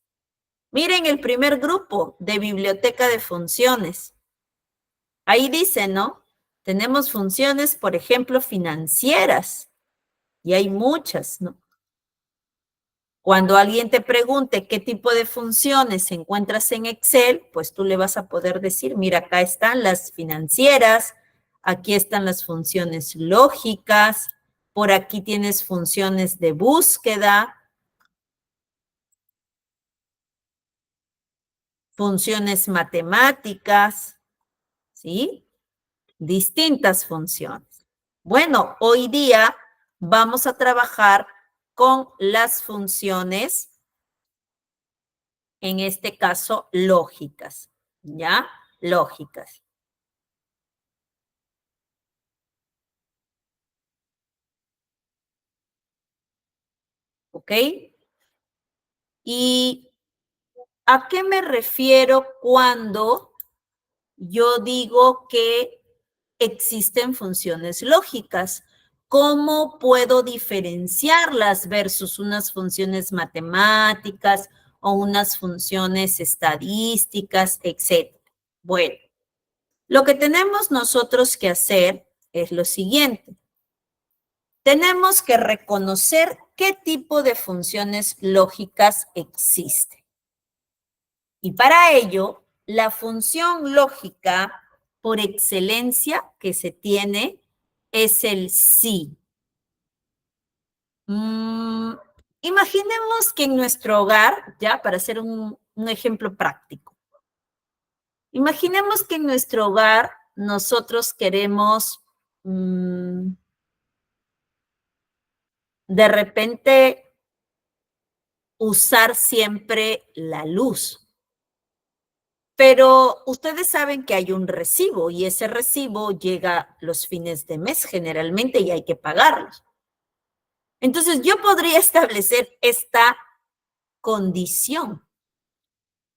Miren el primer grupo de biblioteca de funciones. Ahí dice, ¿no? Tenemos funciones, por ejemplo, financieras. Y hay muchas, ¿no? Cuando alguien te pregunte qué tipo de funciones encuentras en Excel, pues tú le vas a poder decir, mira, acá están las financieras, aquí están las funciones lógicas, por aquí tienes funciones de búsqueda, funciones matemáticas, ¿sí? Distintas funciones. Bueno, hoy día vamos a trabajar con las funciones, en este caso, lógicas, ¿ya? Lógicas. ¿Ok? ¿Y a qué me refiero cuando yo digo que existen funciones lógicas? ¿Cómo puedo diferenciarlas versus unas funciones matemáticas o unas funciones estadísticas, etcétera? Bueno, lo que tenemos nosotros que hacer es lo siguiente. Tenemos que reconocer qué tipo de funciones lógicas existen. Y para ello, la función lógica por excelencia que se tiene es el sí. Imaginemos que en nuestro hogar, ya para hacer un ejemplo práctico, imaginemos que en nuestro hogar nosotros queremos de repente usar siempre la luz. Pero ustedes saben que hay un recibo y ese recibo llega los fines de mes generalmente y hay que pagarlos. Entonces yo podría establecer esta condición.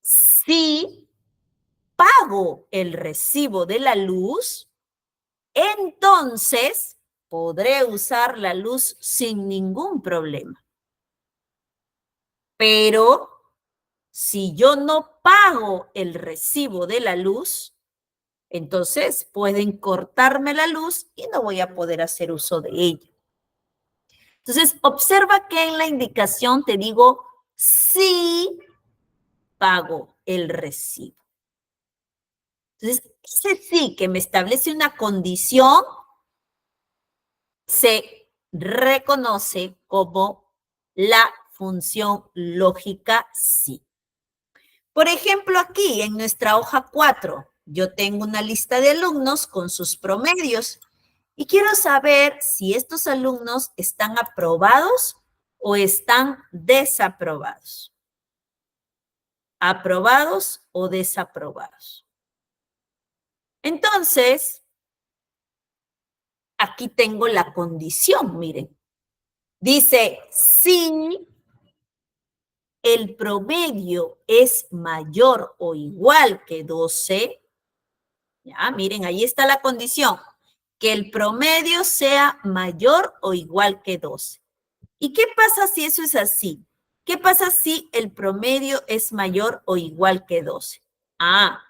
Si pago el recibo de la luz, entonces podré usar la luz sin ningún problema. Pero si yo no pago el recibo de la luz, entonces pueden cortarme la luz y no voy a poder hacer uso de ella. Entonces, observa que en la indicación te digo sí pago el recibo. Entonces, ese sí que me establece una condición se reconoce como la función lógica sí. Por ejemplo, aquí en nuestra hoja 4, yo tengo una lista de alumnos con sus promedios y quiero saber si estos alumnos están aprobados o están desaprobados. ¿Aprobados o desaprobados? Entonces, aquí tengo la condición, miren. Dice, si el promedio es mayor o igual que 12, ya, miren, ahí está la condición, que el promedio sea mayor o igual que 12. ¿Y qué pasa si eso es así? ¿Qué pasa si el promedio es mayor o igual que 12? Ah,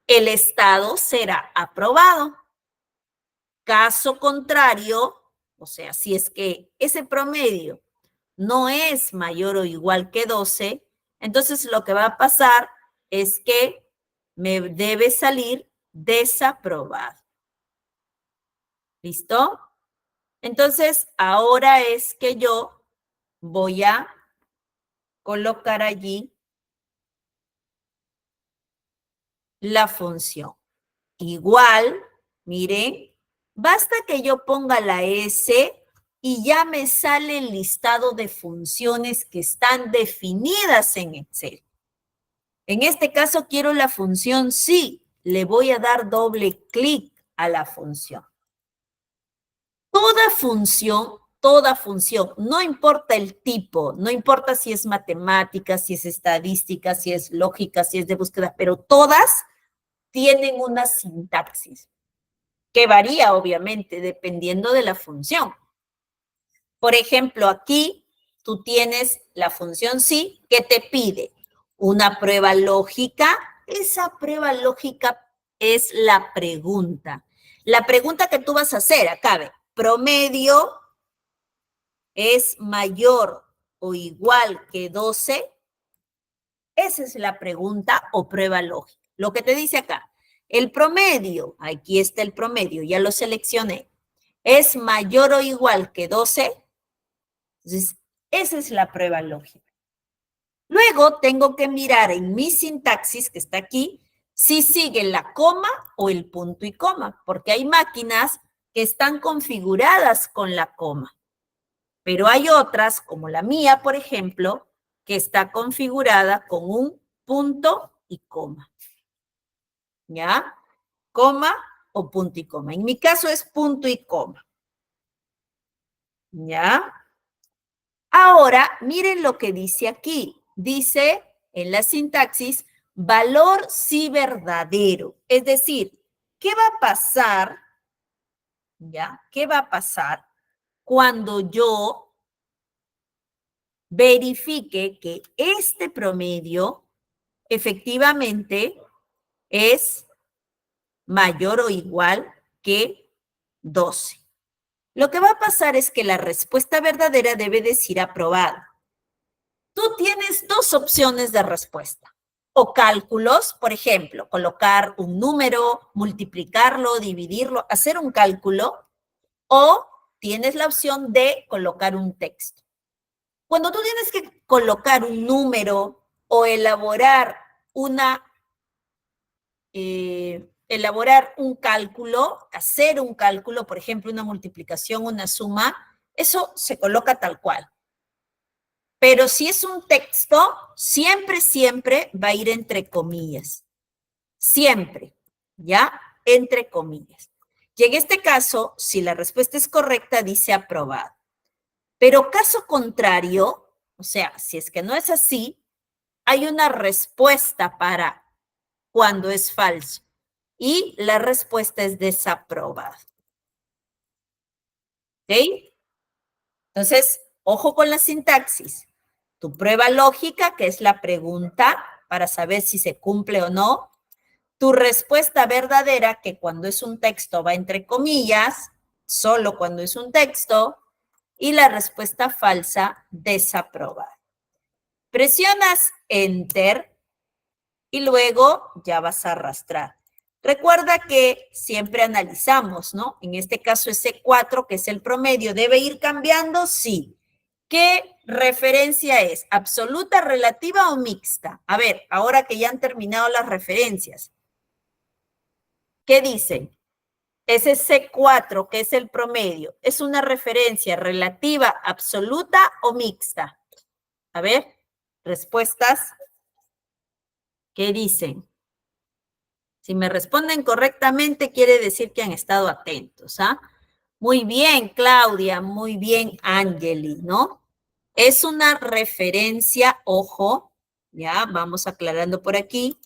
el estado será aprobado. Caso contrario, o sea, si es que ese promedio no es mayor o igual que 12, entonces lo que va a pasar es que me debe salir desaprobado. ¿Listo? Entonces, ahora es que yo voy a colocar allí la función. Igual, miren, basta que yo ponga la S y ya me sale el listado de funciones que están definidas en Excel. En este caso quiero la función sí, le voy a dar doble clic a la función. toda función, no importa el tipo, no importa si es matemática, si es estadística, si es lógica, si es de búsqueda, pero todas tienen una sintaxis que varía, obviamente, dependiendo de la función. Por ejemplo, aquí tú tienes la función sí que te pide una prueba lógica. Esa prueba lógica es la pregunta. La pregunta que tú vas a hacer, acá ve, promedio es mayor o igual que 12. Esa es la pregunta o prueba lógica. Lo que te dice acá, el promedio, aquí está el promedio, ya lo seleccioné, es mayor o igual que 12. Entonces, esa es la prueba lógica. Luego tengo que mirar en mi sintaxis, que está aquí, si sigue la coma o el punto y coma, porque hay máquinas que están configuradas con la coma, pero hay otras, como la mía, por ejemplo, que está configurada con un punto y coma. ¿Ya? Coma o punto y coma. En mi caso es punto y coma. ¿Ya? Ahora, miren lo que dice aquí. Dice en la sintaxis, valor sí verdadero. Es decir, ¿qué va a pasar? ¿Ya? ¿Qué va a pasar cuando yo verifique que este promedio efectivamente es mayor o igual que 12? Lo que va a pasar es que la respuesta verdadera debe decir aprobado. Tú tienes dos opciones de respuesta. O cálculos, por ejemplo, colocar un número, multiplicarlo, dividirlo, hacer un cálculo, o tienes la opción de colocar un texto. Cuando tú tienes que colocar un número o elaborar un cálculo, hacer un cálculo, por ejemplo, una multiplicación, una suma, eso se coloca tal cual. Pero si es un texto, siempre, siempre va a ir entre comillas. Siempre, ¿ya? Entre comillas. Y en este caso, si la respuesta es correcta, dice aprobado. Pero caso contrario, o sea, si es que no es así, hay una respuesta para cuando es falso. Y la respuesta es desaprobado. ¿Ok? Entonces, ojo con la sintaxis. Tu prueba lógica, que es la pregunta para saber si se cumple o no. Tu respuesta verdadera, que cuando es un texto va entre comillas, solo cuando es un texto. Y la respuesta falsa, desaprobada. Presionas Enter y luego ya vas a arrastrar. Recuerda que siempre analizamos, ¿no? En este caso ese 4, que es el promedio, ¿debe ir cambiando? Sí. ¿Qué referencia es? ¿Absoluta, relativa o mixta? A ver, ahora que ya han terminado las referencias, ¿qué dicen? Ese C4, que es el promedio, ¿es una referencia relativa, absoluta o mixta? A ver, respuestas, ¿qué dicen? Si me responden correctamente, quiere decir que han estado atentos, ¿ah? Muy bien, Claudia, muy bien, Angeli, ¿no? Es una referencia, ojo, ya, vamos aclarando por aquí,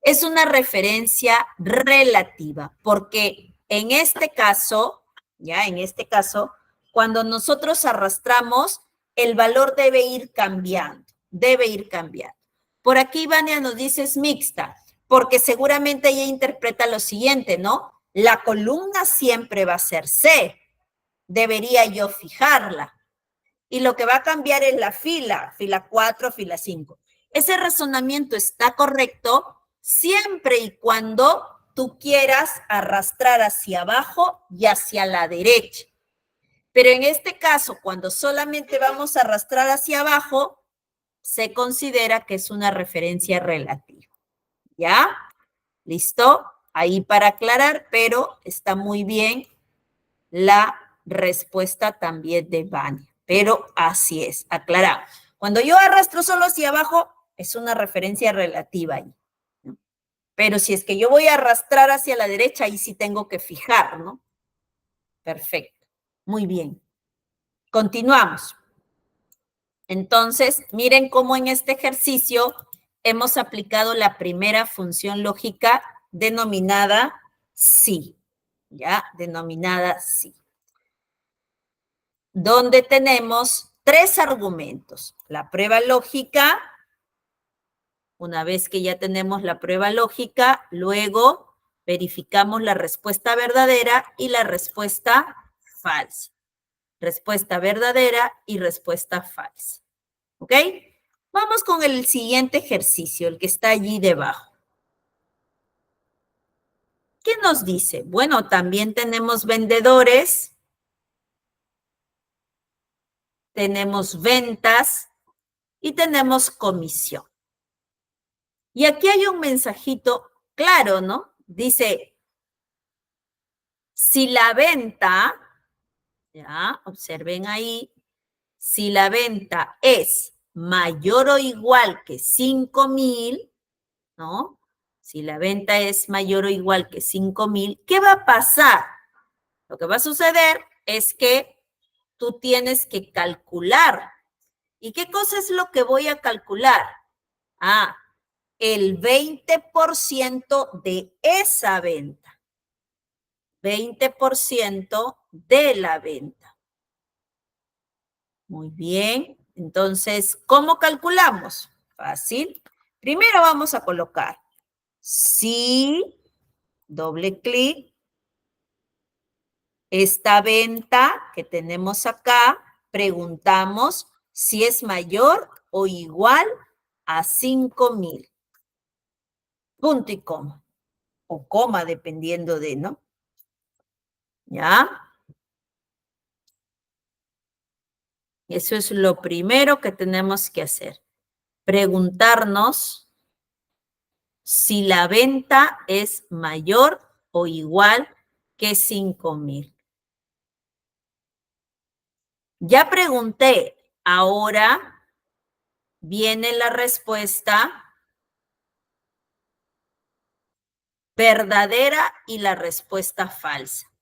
es una referencia relativa, porque en este caso, ya, en este caso, cuando nosotros arrastramos, el valor debe ir cambiando, debe ir cambiando. Por aquí, Vania nos dice es mixta, porque seguramente ella interpreta lo siguiente, ¿no? La columna siempre va a ser C, debería yo fijarla. Y lo que va a cambiar es la fila 4, fila 5. Ese razonamiento está correcto siempre y cuando tú quieras arrastrar hacia abajo y hacia la derecha. Pero en este caso, cuando solamente vamos a arrastrar hacia abajo, se considera que es una referencia relativa. ¿Ya? ¿Listo? Ahí para aclarar, pero está muy bien la respuesta también de Vania. Pero así es, aclarado. Cuando yo arrastro solo hacia abajo, es una referencia relativa ahí, ¿no? Pero si es que yo voy a arrastrar hacia la derecha, ahí sí tengo que fijar, ¿no? Perfecto. Muy bien. Continuamos. Entonces, miren cómo en este ejercicio hemos aplicado la primera función lógica denominada sí, ¿ya? Denominada sí. Donde tenemos tres argumentos. La prueba lógica, una vez que ya tenemos la prueba lógica, luego verificamos la respuesta verdadera y la respuesta falsa. Respuesta verdadera y respuesta falsa. ¿Ok? Vamos con el siguiente ejercicio, el que está allí debajo. ¿Qué nos dice? Bueno, también tenemos vendedores, tenemos ventas y tenemos comisión. Y aquí hay un mensajito claro, ¿no? Dice, si la venta, ya, observen ahí, si la venta es mayor o igual que 5,000, ¿no? Si la venta es mayor o igual que 5,000, ¿qué va a pasar? Lo que va a suceder es que tú tienes que calcular. ¿Y qué cosa es lo que voy a calcular? Ah, el 20% de esa venta. 20% de la venta. Muy bien. Entonces, ¿cómo calculamos? Fácil. Primero vamos a colocar si, doble clic, esta venta que tenemos acá, preguntamos si es mayor o igual a 5,000. Punto y coma. O coma, dependiendo de, ¿no? ¿Ya? Eso es lo primero que tenemos que hacer. Preguntarnos si la venta es mayor o igual que 5,000. Ya pregunté, ahora viene la respuesta verdadera y la respuesta falsa.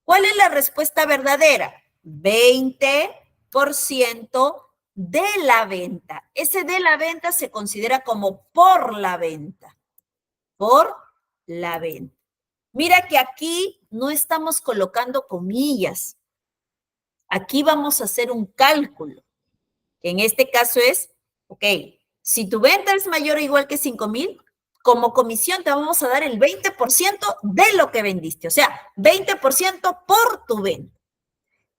¿Cuál es la respuesta verdadera? 20% de la venta. Ese de la venta se considera como por la venta. Por la venta. Mira que aquí no estamos colocando comillas. Aquí vamos a hacer un cálculo. Que en este caso es, ok, si tu venta es mayor o igual que 5,000, como comisión te vamos a dar el 20% de lo que vendiste. O sea, 20% por tu venta.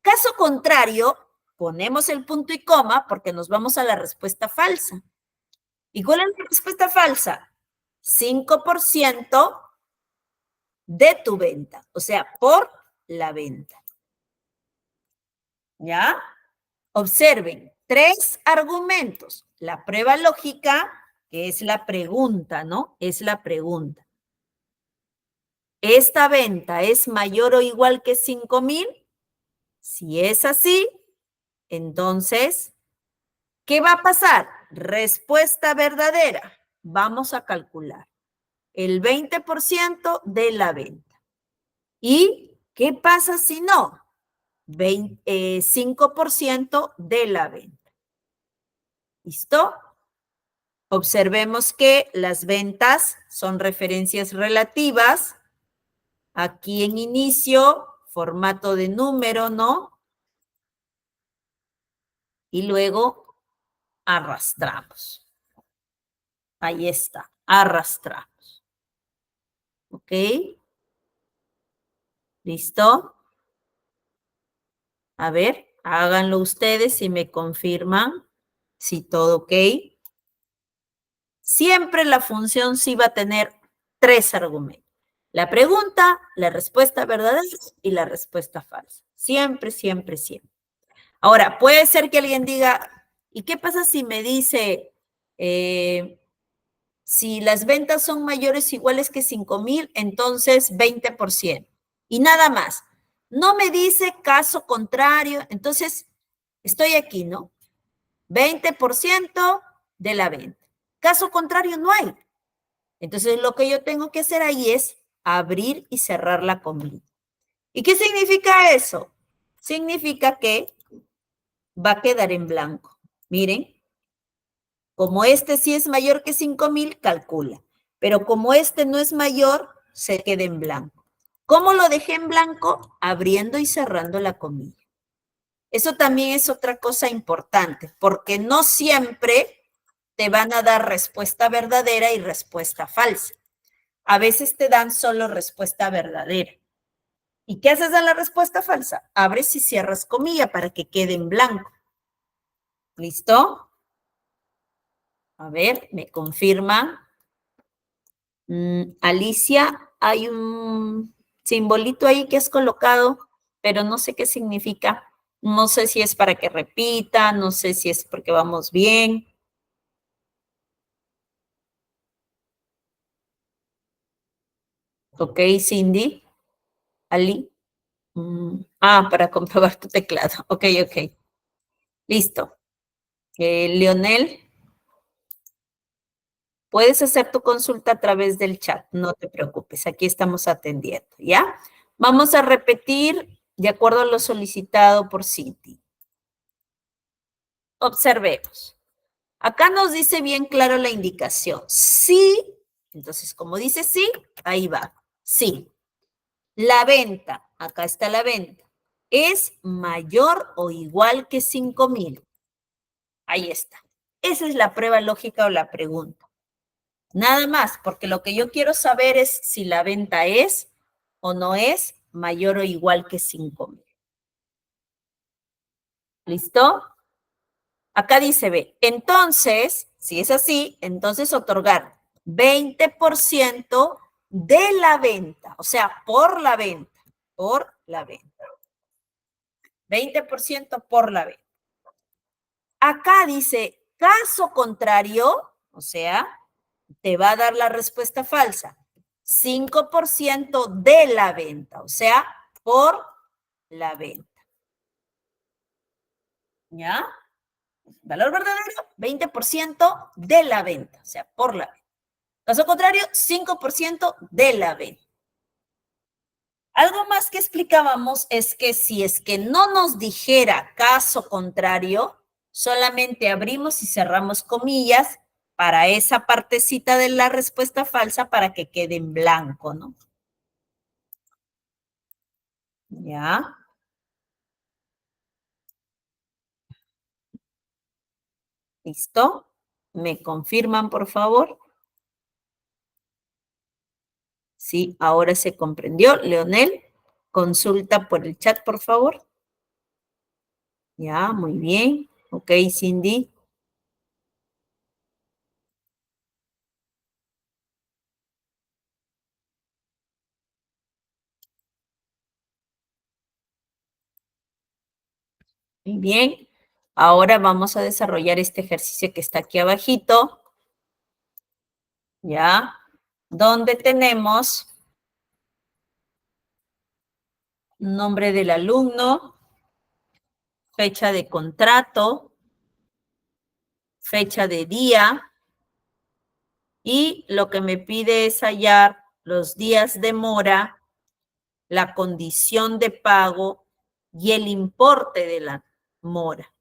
Caso contrario, ponemos el punto y coma porque nos vamos a la respuesta falsa. ¿Y cuál es la respuesta falsa? 5% de tu venta, o sea, por la venta. ¿Ya? Observen, tres argumentos. La prueba lógica, que es la pregunta, ¿no? Es la pregunta. ¿Esta venta es mayor o igual que 5,000? Si es así, entonces, ¿qué va a pasar? Respuesta verdadera. Vamos a calcular el 20% de la venta. ¿Y qué pasa si no? 5% de la venta. ¿Listo? Observemos que las ventas son referencias relativas. Aquí en inicio, formato de número, ¿no? Y luego arrastramos. Ahí está, arrastramos. ¿Ok? ¿Listo? A ver, háganlo ustedes y me confirman si todo ok. Siempre la función sí va a tener tres argumentos. La pregunta, la respuesta verdadera y la respuesta falsa. Siempre, siempre, siempre. Ahora, puede ser que alguien diga, ¿y qué pasa si me dice, si las ventas son mayores o iguales que 5,000, entonces 20%? Y nada más. No me dice caso contrario, entonces estoy aquí, ¿no? 20% de la venta. Caso contrario, no hay. Entonces, lo que yo tengo que hacer ahí es abrir y cerrar la comilla. ¿Y qué significa eso? significa que va a quedar en blanco. Miren, como este sí es mayor que 5,000, calcula. Pero como este no es mayor, se queda en blanco. ¿Cómo lo dejé en blanco? Abriendo y cerrando la comilla. Eso también es otra cosa importante, porque no siempre te van a dar respuesta verdadera y respuesta falsa. A veces te dan solo respuesta verdadera. ¿Y qué haces en la respuesta falsa? Abres y cierras comilla para que quede en blanco. ¿Listo? A ver, me confirma. Alicia, hay un simbolito ahí que has colocado, pero no sé qué significa. No sé si es para que repita, no sé si es porque vamos bien. Ok, Cindy, Ali. Para comprobar tu teclado. Ok, ok. Listo. Leonel, puedes hacer tu consulta a través del chat, no te preocupes, aquí estamos atendiendo, ¿ya? Vamos a repetir de acuerdo a lo solicitado por Cindy. Observemos. Acá nos dice bien claro la indicación. Sí, entonces como dice sí, ahí va. Sí. La venta, acá está la venta, es mayor o igual que 5,000. Ahí está. Esa es la prueba lógica o la pregunta. Nada más, porque lo que yo quiero saber es si la venta es o no es mayor o igual que 5,000. ¿Listo? Acá dice, ve, entonces, si es así, entonces otorgar 20% de la venta, o sea, por la venta, por la venta. 20% por la venta. Acá dice, caso contrario, o sea, te va a dar la respuesta falsa. 5% de la venta, o sea, por la venta. ¿Ya? Valor verdadero, 20% de la venta, o sea, por la venta. Caso contrario, 5% de la venta. Algo más que explicábamos es que si es que no nos dijera caso contrario, solamente abrimos y cerramos comillas para esa partecita de la respuesta falsa para que quede en blanco, ¿no? ¿Ya? ¿Listo? ¿Me confirman, por favor? Sí, ahora se comprendió. Leonel, consulta por el chat, por favor. Ya, muy bien. Ok, Cindy. Muy bien. Ahora vamos a desarrollar este ejercicio que está aquí abajito. ¿Ya? Donde tenemos nombre del alumno, fecha de contrato, fecha de día, y lo que me pide es hallar los días de mora, la condición de pago y el importe de la mora,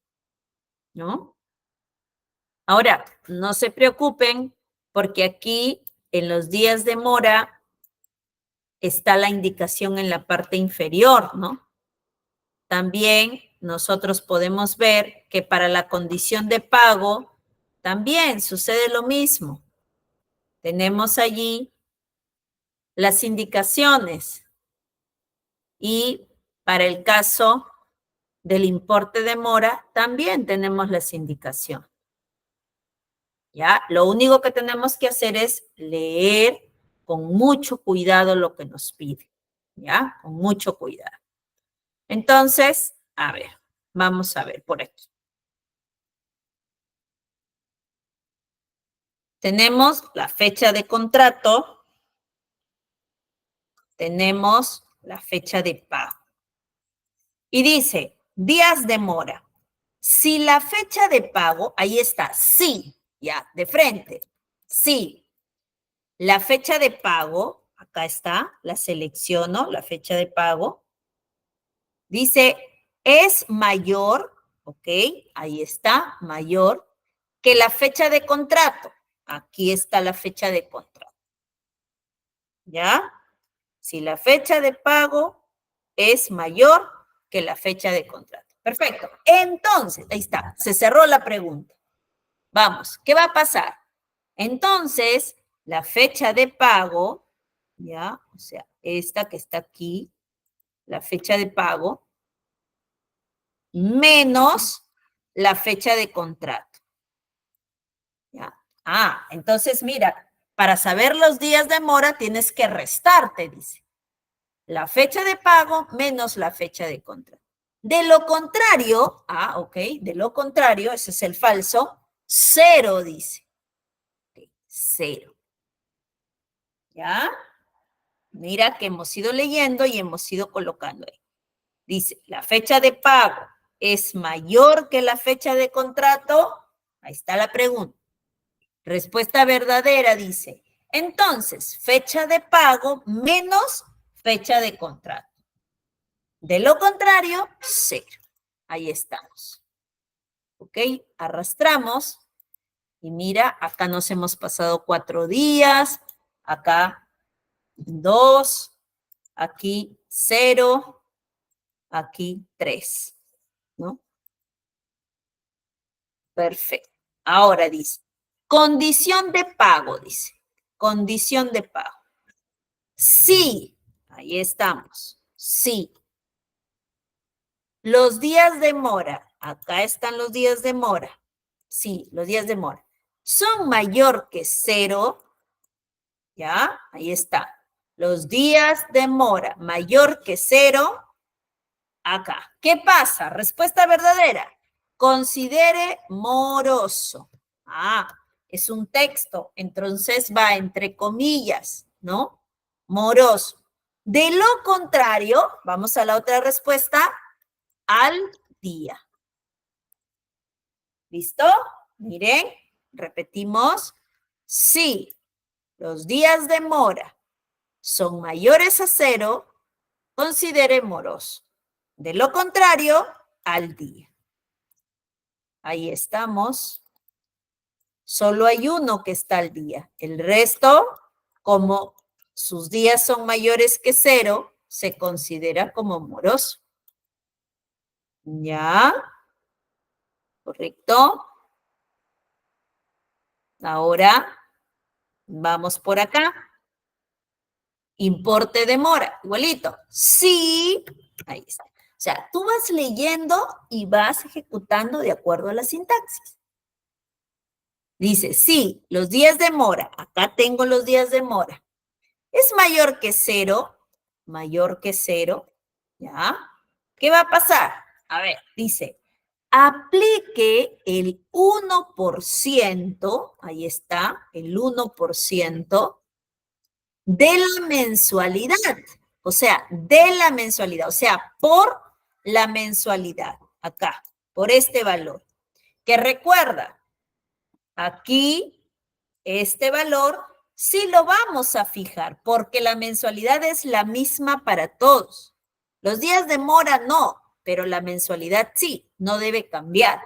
¿no? Ahora, no se preocupen porque aquí en los días de mora está la indicación en la parte inferior, ¿no? También nosotros podemos ver que para la condición de pago también sucede lo mismo. Tenemos allí las indicaciones y para el caso del importe de mora también tenemos las indicaciones. ¿Ya? Lo único que tenemos que hacer es leer con mucho cuidado lo que nos pide. ¿Ya? Con mucho cuidado. Entonces, a ver, vamos a ver por aquí. Tenemos la fecha de contrato, tenemos la fecha de pago. Y dice, días de mora. Si la fecha de pago, ahí está, sí, ya, de frente, sí. La fecha de pago, acá está, la selecciono, la fecha de pago. Dice es mayor, ¿ok? Ahí está, mayor que la fecha de contrato. Aquí está la fecha de contrato. ¿Ya? Si la fecha de pago es mayor que la fecha de contrato. Perfecto. Entonces, ahí está, se cerró la pregunta. Vamos, ¿qué va a pasar? Entonces, la fecha de pago, ¿ya? O sea, esta que está aquí, la fecha de pago, menos la fecha de contrato. ¿Ya? Ah, entonces mira, para saber los días de mora tienes que restar, te dice. La fecha de pago menos la fecha de contrato. De lo contrario, ok, de lo contrario, ese es el falso, 0 dice. 0. ¿Ya? Mira que hemos ido leyendo y hemos ido colocando ahí. Dice, la fecha de pago es mayor que la fecha de contrato. Ahí está la pregunta. Respuesta verdadera dice, entonces, fecha de pago menos fecha de contrato. De lo contrario, 0. Ahí estamos. ¿Ok? Arrastramos. Y mira, acá nos hemos pasado 4 días. Acá 2. Aquí 0. Aquí 3. ¿No? Perfecto. Ahora dice, condición de pago, dice. Condición de pago. Sí, ahí estamos. Sí. Los días de mora, acá están los días de mora. Sí, los días de mora. Son mayor que 0. ¿Ya? Ahí está. Los días de mora mayor que 0. Acá. ¿Qué pasa? Respuesta verdadera. Considere moroso. Es un texto, entonces va entre comillas, ¿no? Moroso. De lo contrario, vamos a la otra respuesta, al día. ¿Listo? Miren, repetimos. Si los días de mora son mayores a 0, considere moroso. De lo contrario, al día. Ahí estamos. Solo hay uno que está al día. El resto, como sus días son mayores que 0, se considera como moroso. ¿Ya? ¿Correcto? Ahora, vamos por acá. Importe de mora, igualito. Sí, ahí está. O sea, tú vas leyendo y vas ejecutando de acuerdo a la sintaxis. Dice, sí, los días de mora, acá tengo los días de mora. Es mayor que 0, ¿ya? ¿Qué va a pasar? A ver, dice, aplique el 1%, ahí está, el 1% de la mensualidad, o sea, por la mensualidad, acá, por este valor. Que recuerda, aquí, este valor, sí lo vamos a fijar, porque la mensualidad es la misma para todos. Los días de mora no, pero la mensualidad sí, no debe cambiar.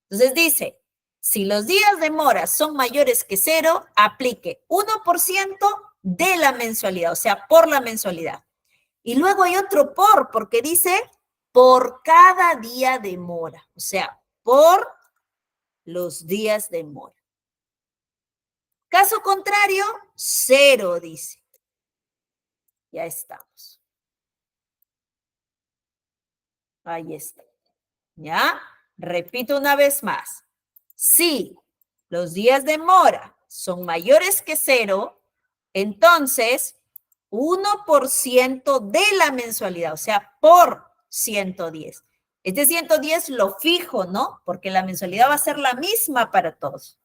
Entonces dice, si los días de mora son mayores que 0, aplique 1% de la mensualidad, o sea, por la mensualidad. Y luego hay otro porque dice por cada día de mora, o sea, por los días de mora. Caso contrario, 0 dice. Ya estamos. Ahí está. ¿Ya? Repito una vez más. Si los días de mora son mayores que 0, entonces 1% de la mensualidad, o sea, por 110. Este 110 lo fijo, ¿no? Porque la mensualidad va a ser la misma para todos.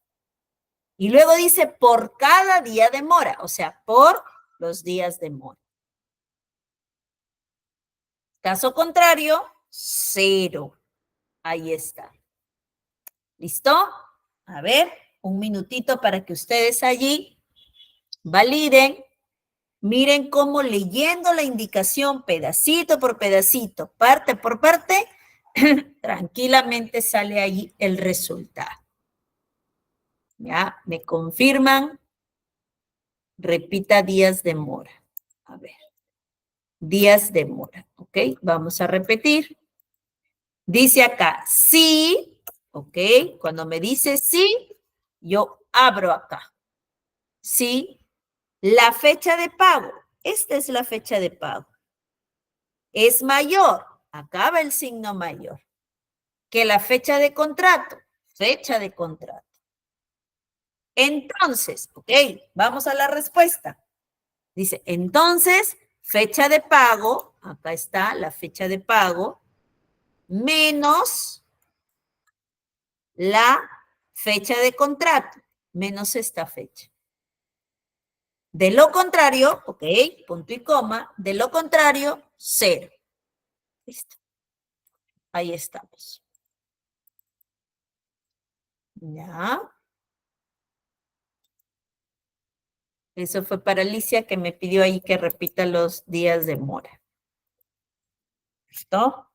Y luego dice por cada día de mora, o sea, por los días de mora. Caso contrario, 0. Ahí está. ¿Listo? A ver, un minutito para que ustedes allí validen. Miren cómo leyendo la indicación pedacito por pedacito, parte por parte, tranquilamente sale ahí el resultado. ¿Ya? ¿Me confirman? Repita días de mora. A ver. Días de mora. ¿Ok? Vamos a repetir. Dice acá, sí. ¿Ok? Cuando me dice sí, yo abro acá. Sí. La fecha de pago. Esta es la fecha de pago. Es mayor. Acá va el signo mayor. Que la fecha de contrato. Fecha de contrato. Entonces, ok, vamos a la respuesta. Dice, entonces, fecha de pago, acá está la fecha de pago, menos la fecha de contrato, menos esta fecha. De lo contrario, ok, punto y coma, de lo contrario, 0. Listo. Ahí estamos. Ya. Eso fue para Alicia que me pidió ahí que repita los días de mora. ¿Listo?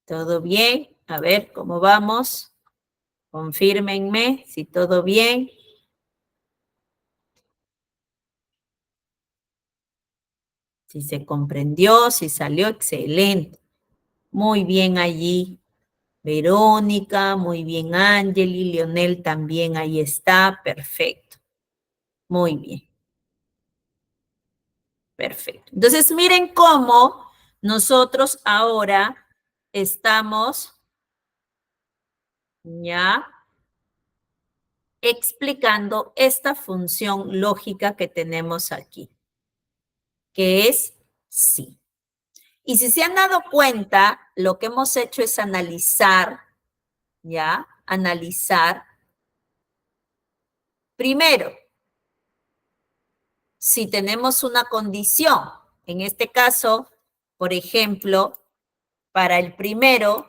¿Todo bien? A ver, ¿cómo vamos? Confírmenme si todo bien. Si se comprendió, si salió, excelente. Muy bien allí, Verónica, muy bien Angeli, Leonel también ahí está, perfecto. Muy bien, perfecto. Entonces miren cómo nosotros ahora estamos ya explicando esta función lógica que tenemos aquí, que es sí. Y si se han dado cuenta, lo que hemos hecho es analizar, ¿ya? Analizar. Primero, si tenemos una condición, en este caso, por ejemplo, para el primero,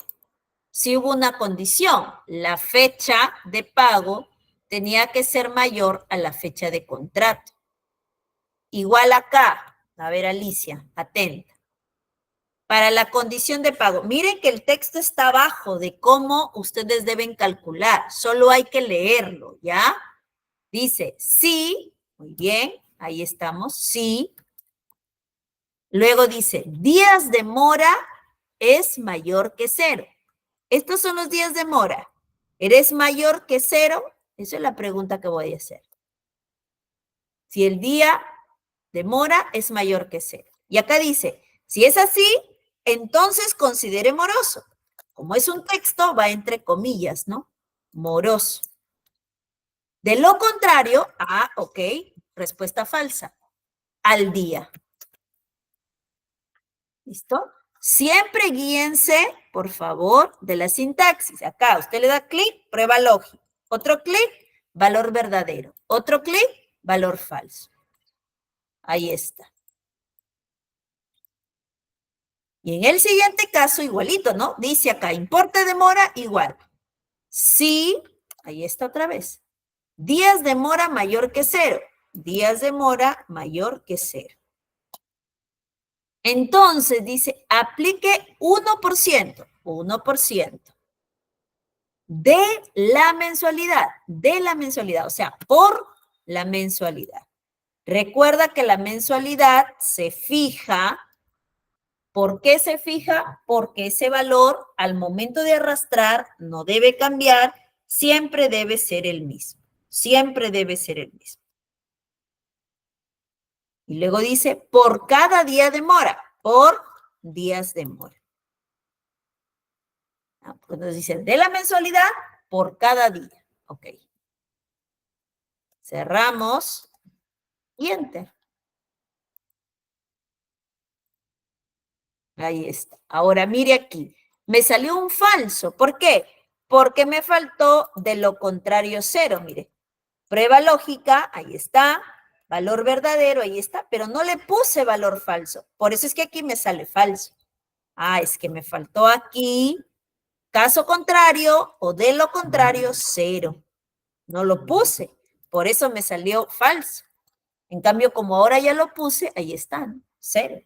si hubo una condición, la fecha de pago tenía que ser mayor a la fecha de contrato. Igual acá, a ver Alicia, atenta. Para la condición de pago, miren que el texto está abajo de cómo ustedes deben calcular, solo hay que leerlo, ¿ya? Dice, sí, muy bien, ahí estamos, sí. Luego dice, días de mora es mayor que 0. Estos son los días de mora. ¿Eres mayor que 0? Esa es la pregunta que voy a hacer. Si el día de mora es mayor que 0. Y acá dice, si es así, entonces considere moroso. Como es un texto, va entre comillas, ¿no? Moroso. De lo contrario, ok, respuesta falsa. Al día. ¿Listo? Siempre guíense, por favor, de la sintaxis. Acá usted le da clic, prueba lógica. Otro clic, valor verdadero. Otro clic, valor falso. Ahí está. Y en el siguiente caso, igualito, ¿no? Dice acá, importe de mora igual. Sí, ahí está otra vez. Días de mora mayor que 0. Días de mora mayor que 0. Entonces dice, aplique 1%. 1%. De la mensualidad, o sea, por la mensualidad. Recuerda que la mensualidad se fija. ¿Por qué se fija? Porque ese valor al momento de arrastrar no debe cambiar, siempre debe ser el mismo. Siempre debe ser el mismo. Y luego dice, por cada día de mora, por días de mora. Entonces dice, de la mensualidad, por cada día. Ok. Cerramos y enter. Ahí está. Ahora mire aquí. Me salió un falso. ¿Por qué? Porque me faltó de lo contrario 0. Mire. Prueba lógica, ahí está. Valor verdadero, ahí está. Pero no le puse valor falso. Por eso es que aquí me sale falso. Ah, es que me faltó aquí. Caso contrario o de lo contrario, 0. No lo puse. Por eso me salió falso. En cambio, como ahora ya lo puse, ahí están, 0.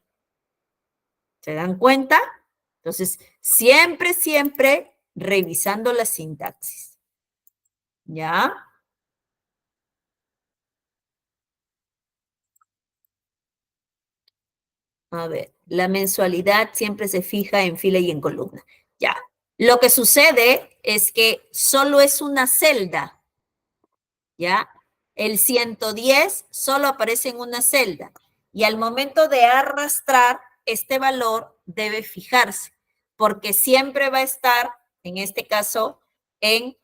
¿Se dan cuenta? Entonces, siempre, siempre revisando la sintaxis. ¿Ya? A ver, la mensualidad siempre se fija en fila y en columna. Ya. Lo que sucede es que solo es una celda. ¿Ya? El 110 solo aparece en una celda. Y al momento de arrastrar, este valor debe fijarse, porque siempre va a estar, en este caso, en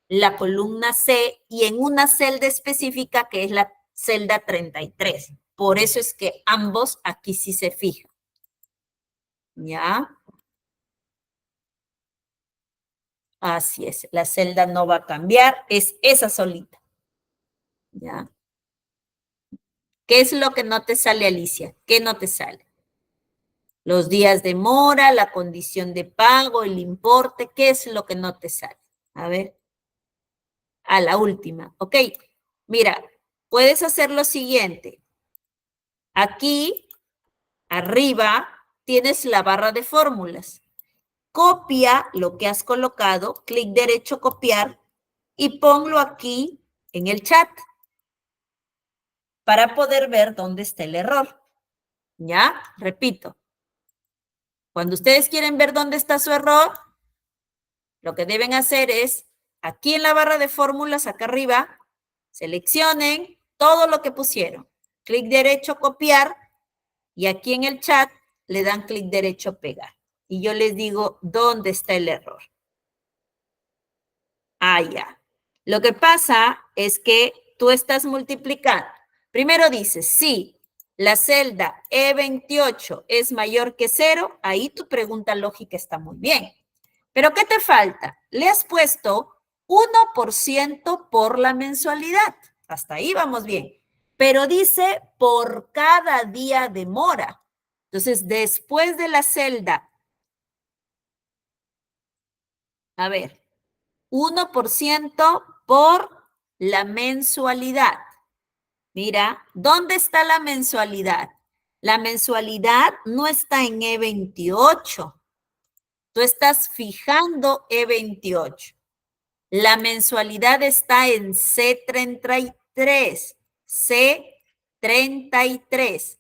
la columna C y en una celda específica que es la celda 33. Por eso es que ambos aquí sí se fijan. ¿Ya? Así es, la celda no va a cambiar, es esa solita. ¿Ya? ¿Qué es lo que no te sale, Alicia? ¿Qué no te sale? Los días de mora, la condición de pago, el importe, ¿qué es lo que no te sale? A ver, a la última, ¿ok? Mira, puedes hacer lo siguiente. Aquí, arriba, tienes la barra de fórmulas. Copia lo que has colocado, clic derecho, copiar, y ponlo aquí en el chat para poder ver dónde está el error. ¿Ya? Repito. Cuando ustedes quieren ver dónde está su error, lo que deben hacer es, aquí en la barra de fórmulas, acá arriba, seleccionen todo lo que pusieron. Clic derecho, copiar, y aquí en el chat le dan clic derecho, pegar. Y yo les digo dónde está el error. Ah, ya. Lo que pasa es que tú estás multiplicando. Primero dices, sí, la celda E28 es mayor que 0, ahí tu pregunta lógica está muy bien. Pero ¿qué te falta? Le has puesto 1% por la mensualidad. Hasta ahí vamos bien. Pero dice por cada día de mora. Entonces, después de la celda, a ver, 1% por la mensualidad. Mira, ¿dónde está la mensualidad? La mensualidad no está en E28. Tú estás fijando E28. La mensualidad está en C33. C33.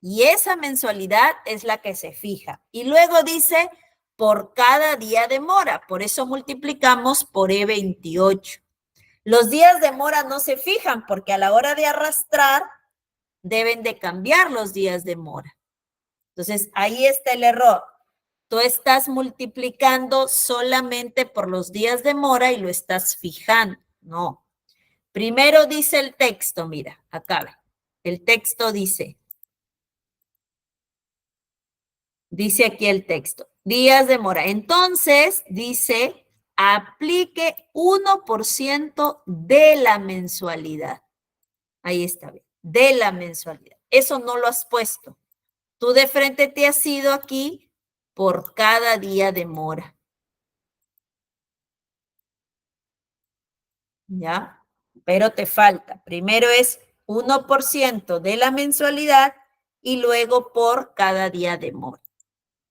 Y esa mensualidad es la que se fija. Y luego dice por cada día de mora. Por eso multiplicamos por E28. Los días de mora no se fijan porque a la hora de arrastrar deben de cambiar los días de mora. Entonces, ahí está el error. Tú estás multiplicando solamente por los días de mora y lo estás fijando. No. Primero dice el texto, mira, acá. El texto dice aquí el texto, días de mora. Entonces, dice, aplique 1% de la mensualidad. Ahí está, de la mensualidad. Eso no lo has puesto. Tú de frente te has ido aquí por cada día de mora. ¿Ya? Pero te falta. Primero es 1% de la mensualidad y luego por cada día de mora.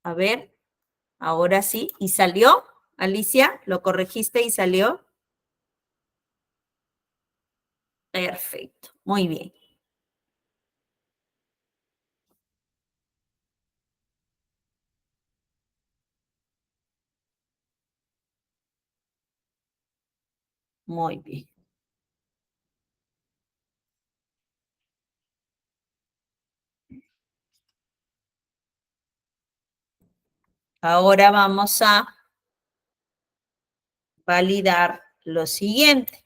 A ver, ahora sí. ¿Y salió? Alicia, ¿lo corregiste y salió? Perfecto. Muy bien. Muy bien. Ahora vamos a validar lo siguiente.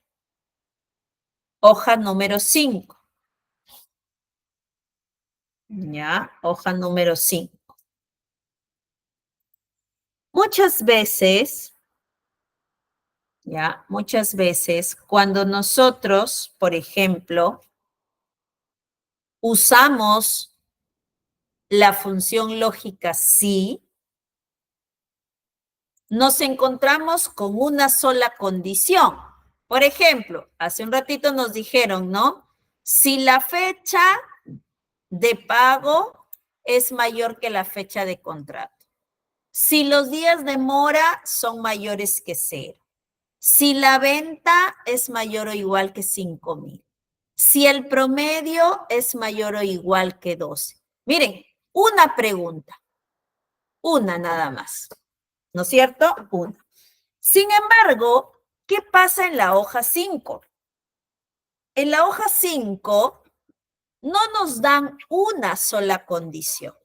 Hoja número 5. ¿Ya? Hoja número 5. Muchas veces, ¿ya? Muchas veces cuando nosotros, por ejemplo, usamos La función lógica sí. Nos encontramos con una sola condición. Por ejemplo, hace un ratito nos dijeron, ¿no? Si la fecha de pago es mayor que la fecha de contrato. Si los días de mora son mayores que 0. Si la venta es mayor o igual que 5,000. Si el promedio es mayor o igual que 12. Miren, una pregunta. Una nada más. ¿No es cierto? Una. Sin embargo, ¿qué pasa en la hoja 5? En la hoja 5 no nos dan una sola condición.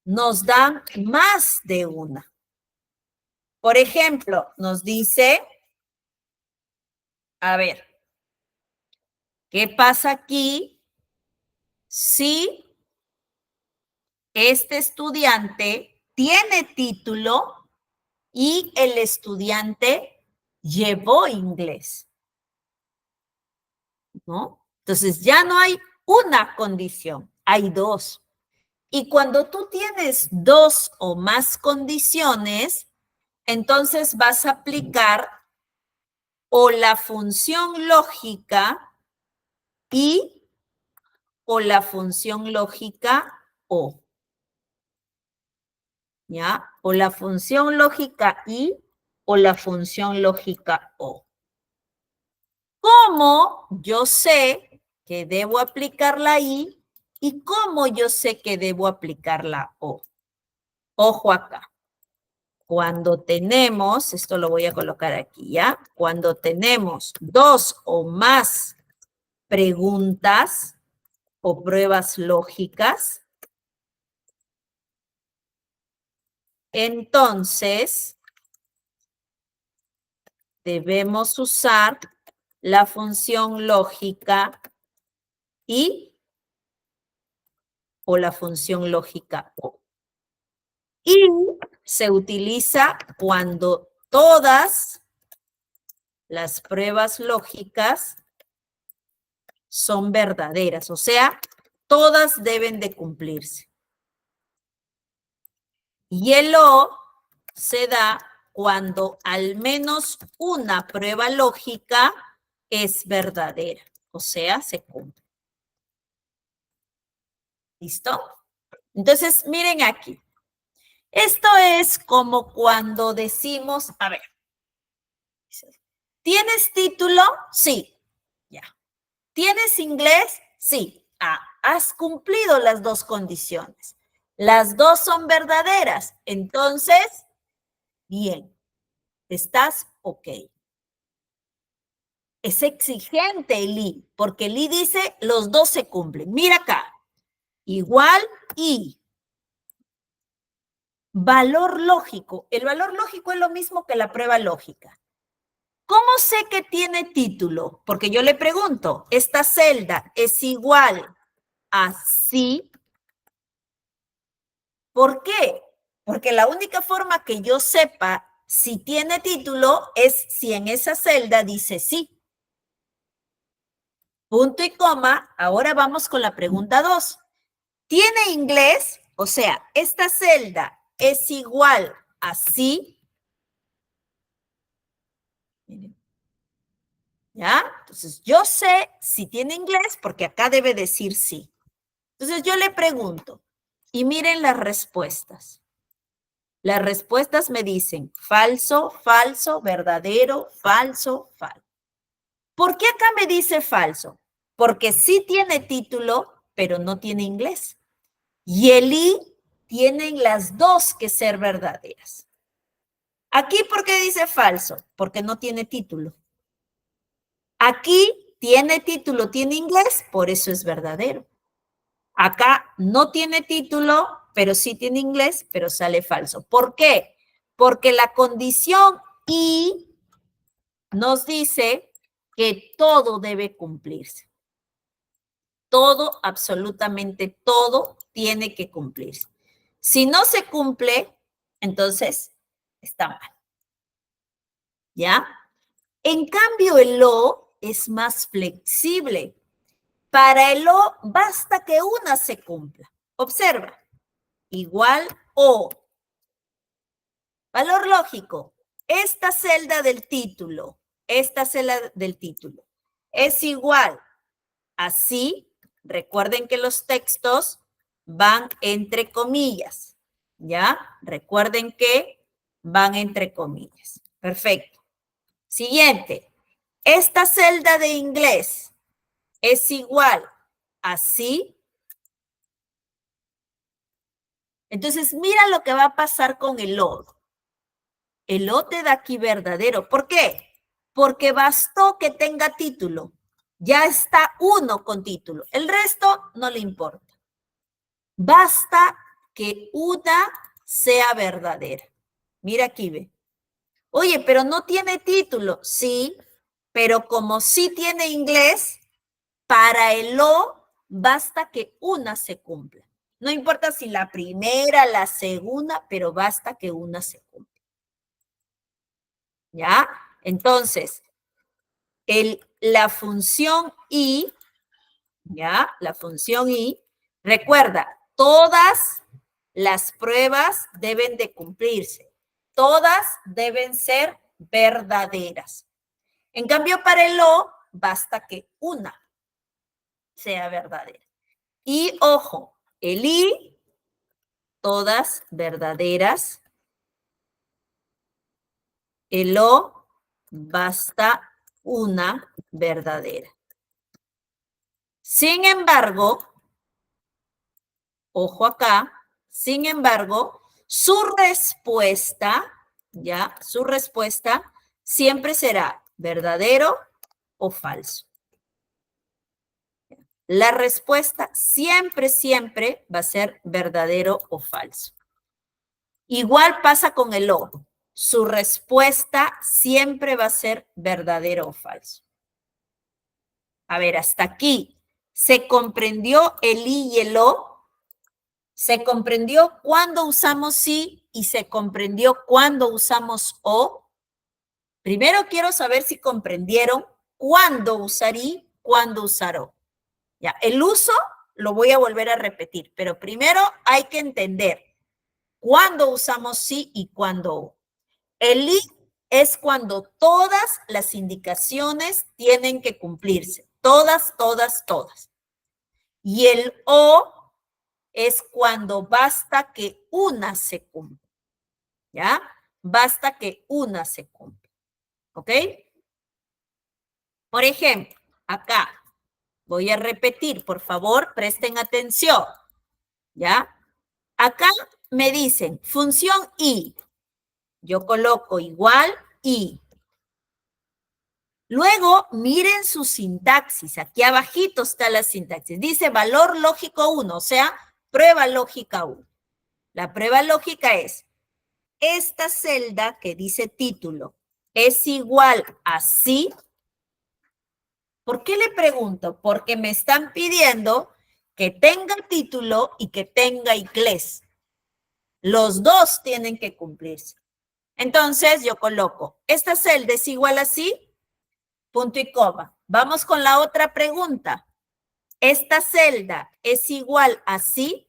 Nos dan más de una. Por ejemplo, nos dice, a ver, ¿qué pasa aquí si este estudiante tiene título y el estudiante llevó inglés? ¿No? Entonces ya no hay una condición, hay dos. Y cuando tú tienes dos o más condiciones, entonces vas a aplicar o la función lógica y o la función lógica o. ¿Ya? O la función lógica y o la función lógica o. ¿Cómo yo sé que debo aplicar la i y cómo yo sé que debo aplicar la o? Ojo acá. Cuando tenemos, esto lo voy a colocar aquí, ¿ya? Cuando tenemos dos o más preguntas o pruebas lógicas, entonces debemos usar la función lógica y o la función lógica o. Y se utiliza cuando todas las pruebas lógicas son verdaderas, o sea, todas deben de cumplirse. Y el o se da cuando al menos una prueba lógica es verdadera, o sea, se cumple. ¿Listo? Entonces, miren aquí. Esto es como cuando decimos, a ver, ¿tienes título? Sí, ya. ¿Tienes inglés? Sí. Ah, has cumplido las dos condiciones. Las dos son verdaderas. Entonces, bien, estás ok. Es exigente el I, porque el I dice los dos se cumplen. Mira acá, igual y valor lógico. El valor lógico es lo mismo que la prueba lógica. ¿Cómo sé que tiene título? Porque yo le pregunto, ¿esta celda es igual a sí? ¿Por qué? Porque la única forma que yo sepa si tiene título es si en esa celda dice sí. Punto y coma. Ahora vamos con la pregunta 2. ¿Tiene inglés? O sea, ¿esta celda es igual a sí? ¿Ya? Entonces, yo sé si tiene inglés porque acá debe decir sí. Entonces, yo le pregunto y miren las respuestas. Las respuestas me dicen falso, falso, verdadero, falso, falso. ¿Por qué acá me dice falso? Porque sí tiene título, pero no tiene inglés. Y el I tienen las dos que ser verdaderas. Aquí, ¿por qué dice falso? Porque no tiene título. Aquí tiene título, tiene inglés, por eso es verdadero. Acá no tiene título, pero sí tiene inglés, pero sale falso. ¿Por qué? Porque la condición I nos dice que todo debe cumplirse. Todo, absolutamente todo, tiene que cumplirse. Si no se cumple, entonces está mal. ¿Ya? En cambio, el o es más flexible. Para el o basta que una se cumpla. Observa. Igual o. Valor lógico. Esta celda del título es igual a sí. Recuerden que los textos van entre comillas, ¿ya? Recuerden que van entre comillas. Perfecto. Siguiente. Esta celda de inglés es igual a sí. Entonces, mira lo que va a pasar con el O. El O te da aquí verdadero. ¿Por qué? Porque bastó que tenga título. Ya está uno con título. El resto no le importa. Basta que una sea verdadera. Mira aquí, ve. Oye, pero no tiene título. Sí, pero como sí tiene inglés, para el O basta que una se cumpla. No importa si la primera, la segunda, pero basta que una se cumpla. ¿Ya? Entonces, la función I, ¿ya? La función I, recuerda, todas las pruebas deben de cumplirse. Todas deben ser verdaderas. En cambio, para el O, basta que una sea verdadera. Y ojo, el I, todas verdaderas. El O, basta una verdadera. Sin embargo, ojo acá, sin embargo, su respuesta, ¿ya? Su respuesta siempre será verdadero o falso. La respuesta siempre, siempre va a ser verdadero o falso. Igual pasa con el O. Su respuesta siempre va a ser verdadero o falso. A ver, hasta aquí. ¿Se comprendió el I y el O? ¿Se comprendió cuándo usamos sí y se comprendió cuándo usamos o? Primero quiero saber si comprendieron cuándo usar y, cuándo usar o. Ya, el uso lo voy a volver a repetir, pero primero hay que entender cuándo usamos sí y cuándo o. El I es cuando todas las indicaciones tienen que cumplirse. Todas, todas, todas. Y el o es cuando basta que una se cumpla. ¿Ya? Basta que una se cumpla. ¿Ok? Por ejemplo, acá voy a repetir, por favor, presten atención. ¿Ya? Acá me dicen función I. Yo coloco igual I. Luego, miren su sintaxis. Aquí abajito está la sintaxis. Dice valor lógico 1, o sea, prueba lógica 1. La prueba lógica es, esta celda que dice título es igual a sí. ¿Por qué le pregunto? Porque me están pidiendo que tenga título y que tenga inglés. Los dos tienen que cumplirse. Entonces, yo coloco, esta celda es igual a sí. Punto y coma. Vamos con la otra pregunta. ¿Esta celda es igual a sí?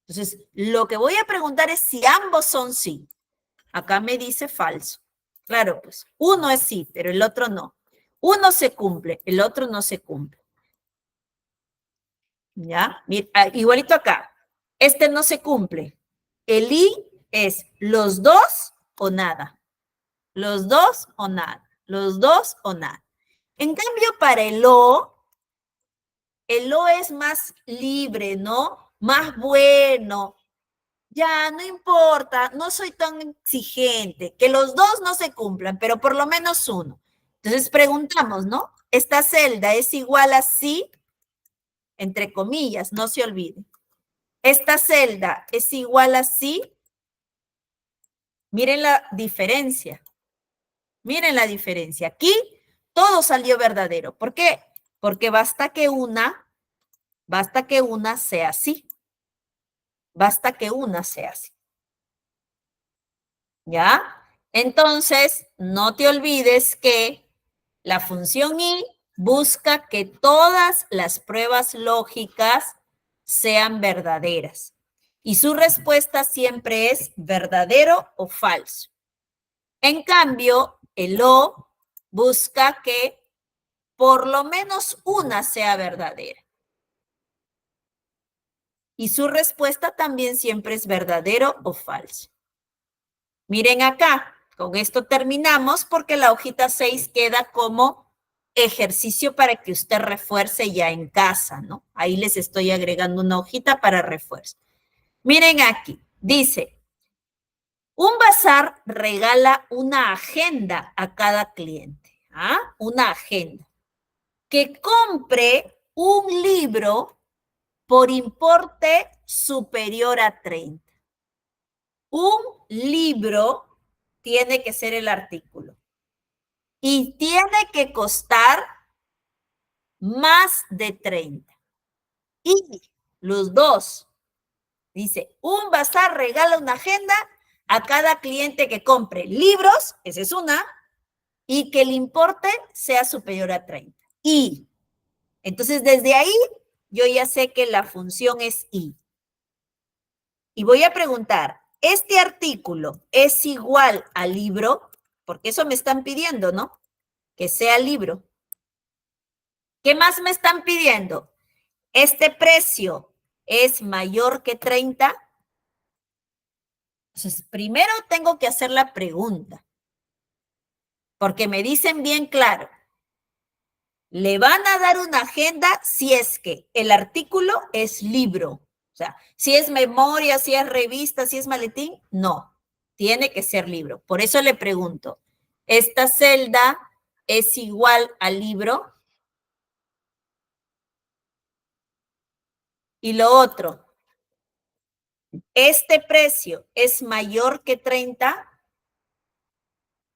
Entonces, lo que voy a preguntar es si ambos son sí. Acá me dice falso. Claro, pues uno es sí, pero el otro no. Uno se cumple, el otro no se cumple. ¿Ya? Mira, igualito acá. Este no se cumple. El I es los dos o nada. Los dos o nada. Los dos o nada. En cambio, para el O es más libre, ¿no? Más bueno. Ya, no importa, no soy tan exigente. Que los dos no se cumplan, pero por lo menos uno. Entonces preguntamos, ¿no? ¿Esta celda es igual a sí? Entre comillas, no se olvide. ¿Esta celda es igual a sí? Miren la diferencia. Miren la diferencia. Aquí todo salió verdadero. ¿Por qué? Porque basta que una sea así. Basta que una sea así. ¿Ya? Entonces, no te olvides que la función I busca que todas las pruebas lógicas sean verdaderas. Y su respuesta siempre es verdadero o falso. En cambio, el O busca que por lo menos una sea verdadera. Y su respuesta también siempre es verdadero o falso. Miren acá, con esto terminamos porque la hojita 6 queda como ejercicio para que usted refuerce ya en casa, ¿no? Ahí les estoy agregando una hojita para refuerzo. Miren aquí, dice, un bazar regala una agenda a cada cliente, ¿ah? Una agenda. Que compre un libro por importe superior a 30. Un libro tiene que ser el artículo y tiene que costar más de 30. Y los dos, dice, un bazar regala una agenda a cada cliente que compre libros, esa es una, y que el importe sea superior a 30. Y, entonces desde ahí yo ya sé que la función es y. Y voy a preguntar, ¿este artículo es igual al libro? Porque eso me están pidiendo, ¿no? Que sea libro. ¿Qué más me están pidiendo? ¿Este precio es mayor que 30? Entonces, primero tengo que hacer la pregunta, porque me dicen bien claro, le van a dar una agenda si es que el artículo es libro. O sea, si es memoria, si es revista, si es maletín, no, tiene que ser libro. Por eso le pregunto, ¿esta celda es igual al libro? Y lo otro, ¿este precio es mayor que 30?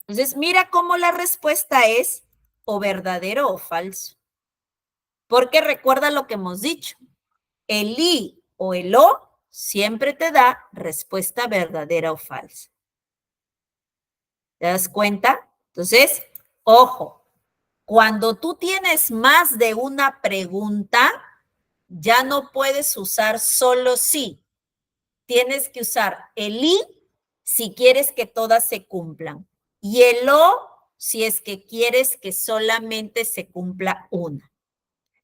Entonces, mira cómo la respuesta es o verdadero o falso. Porque recuerda lo que hemos dicho. El I o el O siempre te da respuesta verdadera o falsa. ¿Te das cuenta? Entonces, ojo, cuando tú tienes más de una pregunta, ya no puedes usar solo sí. Tienes que usar el I si quieres que todas se cumplan y el O si es que quieres que solamente se cumpla una.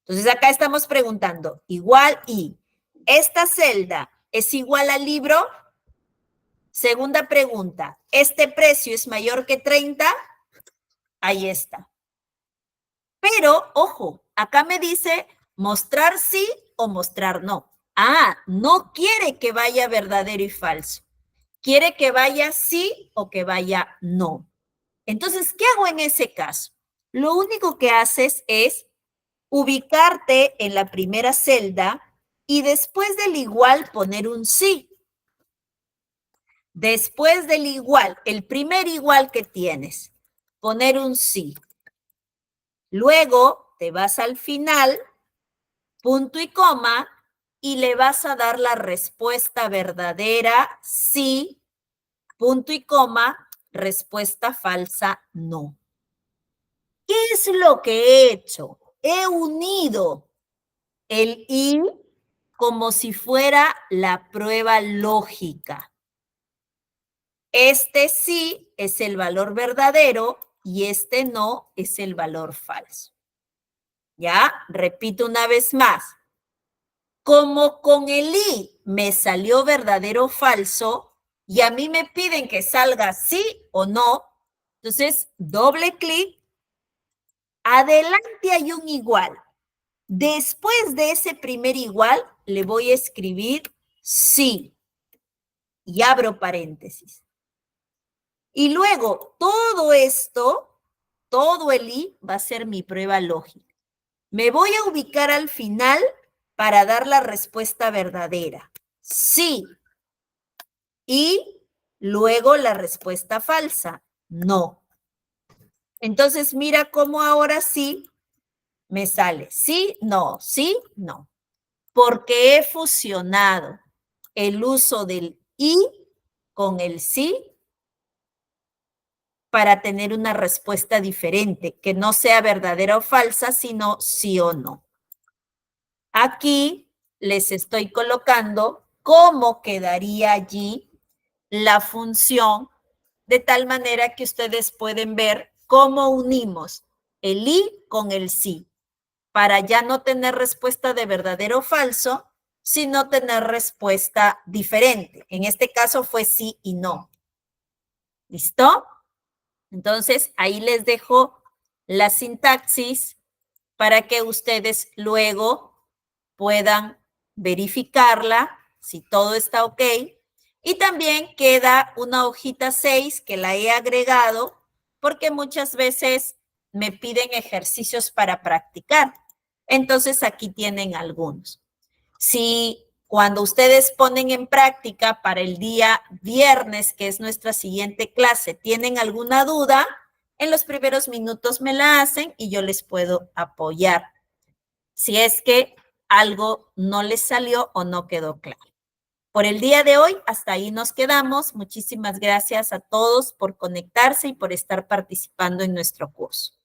Entonces acá estamos preguntando, igual y, ¿esta celda es igual al libro? Segunda pregunta, ¿este precio es mayor que 30? Ahí está. Pero, ojo, acá me dice mostrar sí o mostrar no. Ah, no quiere que vaya verdadero y falso. Quiere que vaya sí o que vaya no. Entonces, ¿qué hago en ese caso? Lo único que haces es ubicarte en la primera celda y después del igual poner un sí. Después del igual, el primer igual que tienes, poner un sí. Luego te vas al final, punto y coma, y le vas a dar la respuesta verdadera, sí, punto y coma, respuesta falsa, no. ¿Qué es lo que he hecho? He unido el y como si fuera la prueba lógica. Este sí es el valor verdadero y este no es el valor falso. Ya, repito una vez más. Como con el i me salió verdadero o falso y a mí me piden que salga sí o no, entonces doble clic, adelante hay un igual. Después de ese primer igual, le voy a escribir sí y abro paréntesis. Y luego todo esto, todo el i va a ser mi prueba lógica. Me voy a ubicar al final para dar la respuesta verdadera. Sí. Y luego la respuesta falsa. No. Entonces mira cómo ahora sí me sale. Sí, no. Porque he fusionado el uso del y con el sí para tener una respuesta diferente, que no sea verdadera o falsa, sino sí o no. Aquí les estoy colocando cómo quedaría allí la función, de tal manera que ustedes pueden ver cómo unimos el y con el sí, para ya no tener respuesta de verdadero o falso, sino tener respuesta diferente. En este caso fue sí y no. ¿Listo? Entonces, ahí les dejo la sintaxis para que ustedes luego puedan verificarla, si todo está ok. Y también queda una hojita 6 que la he agregado porque muchas veces me piden ejercicios para practicar. Entonces, aquí tienen algunos. Si cuando ustedes ponen en práctica para el día viernes, que es nuestra siguiente clase, tienen alguna duda, en los primeros minutos me la hacen y yo les puedo apoyar si es que algo no les salió o no quedó claro. Por el día de hoy, hasta ahí nos quedamos. Muchísimas gracias a todos por conectarse y por estar participando en nuestro curso.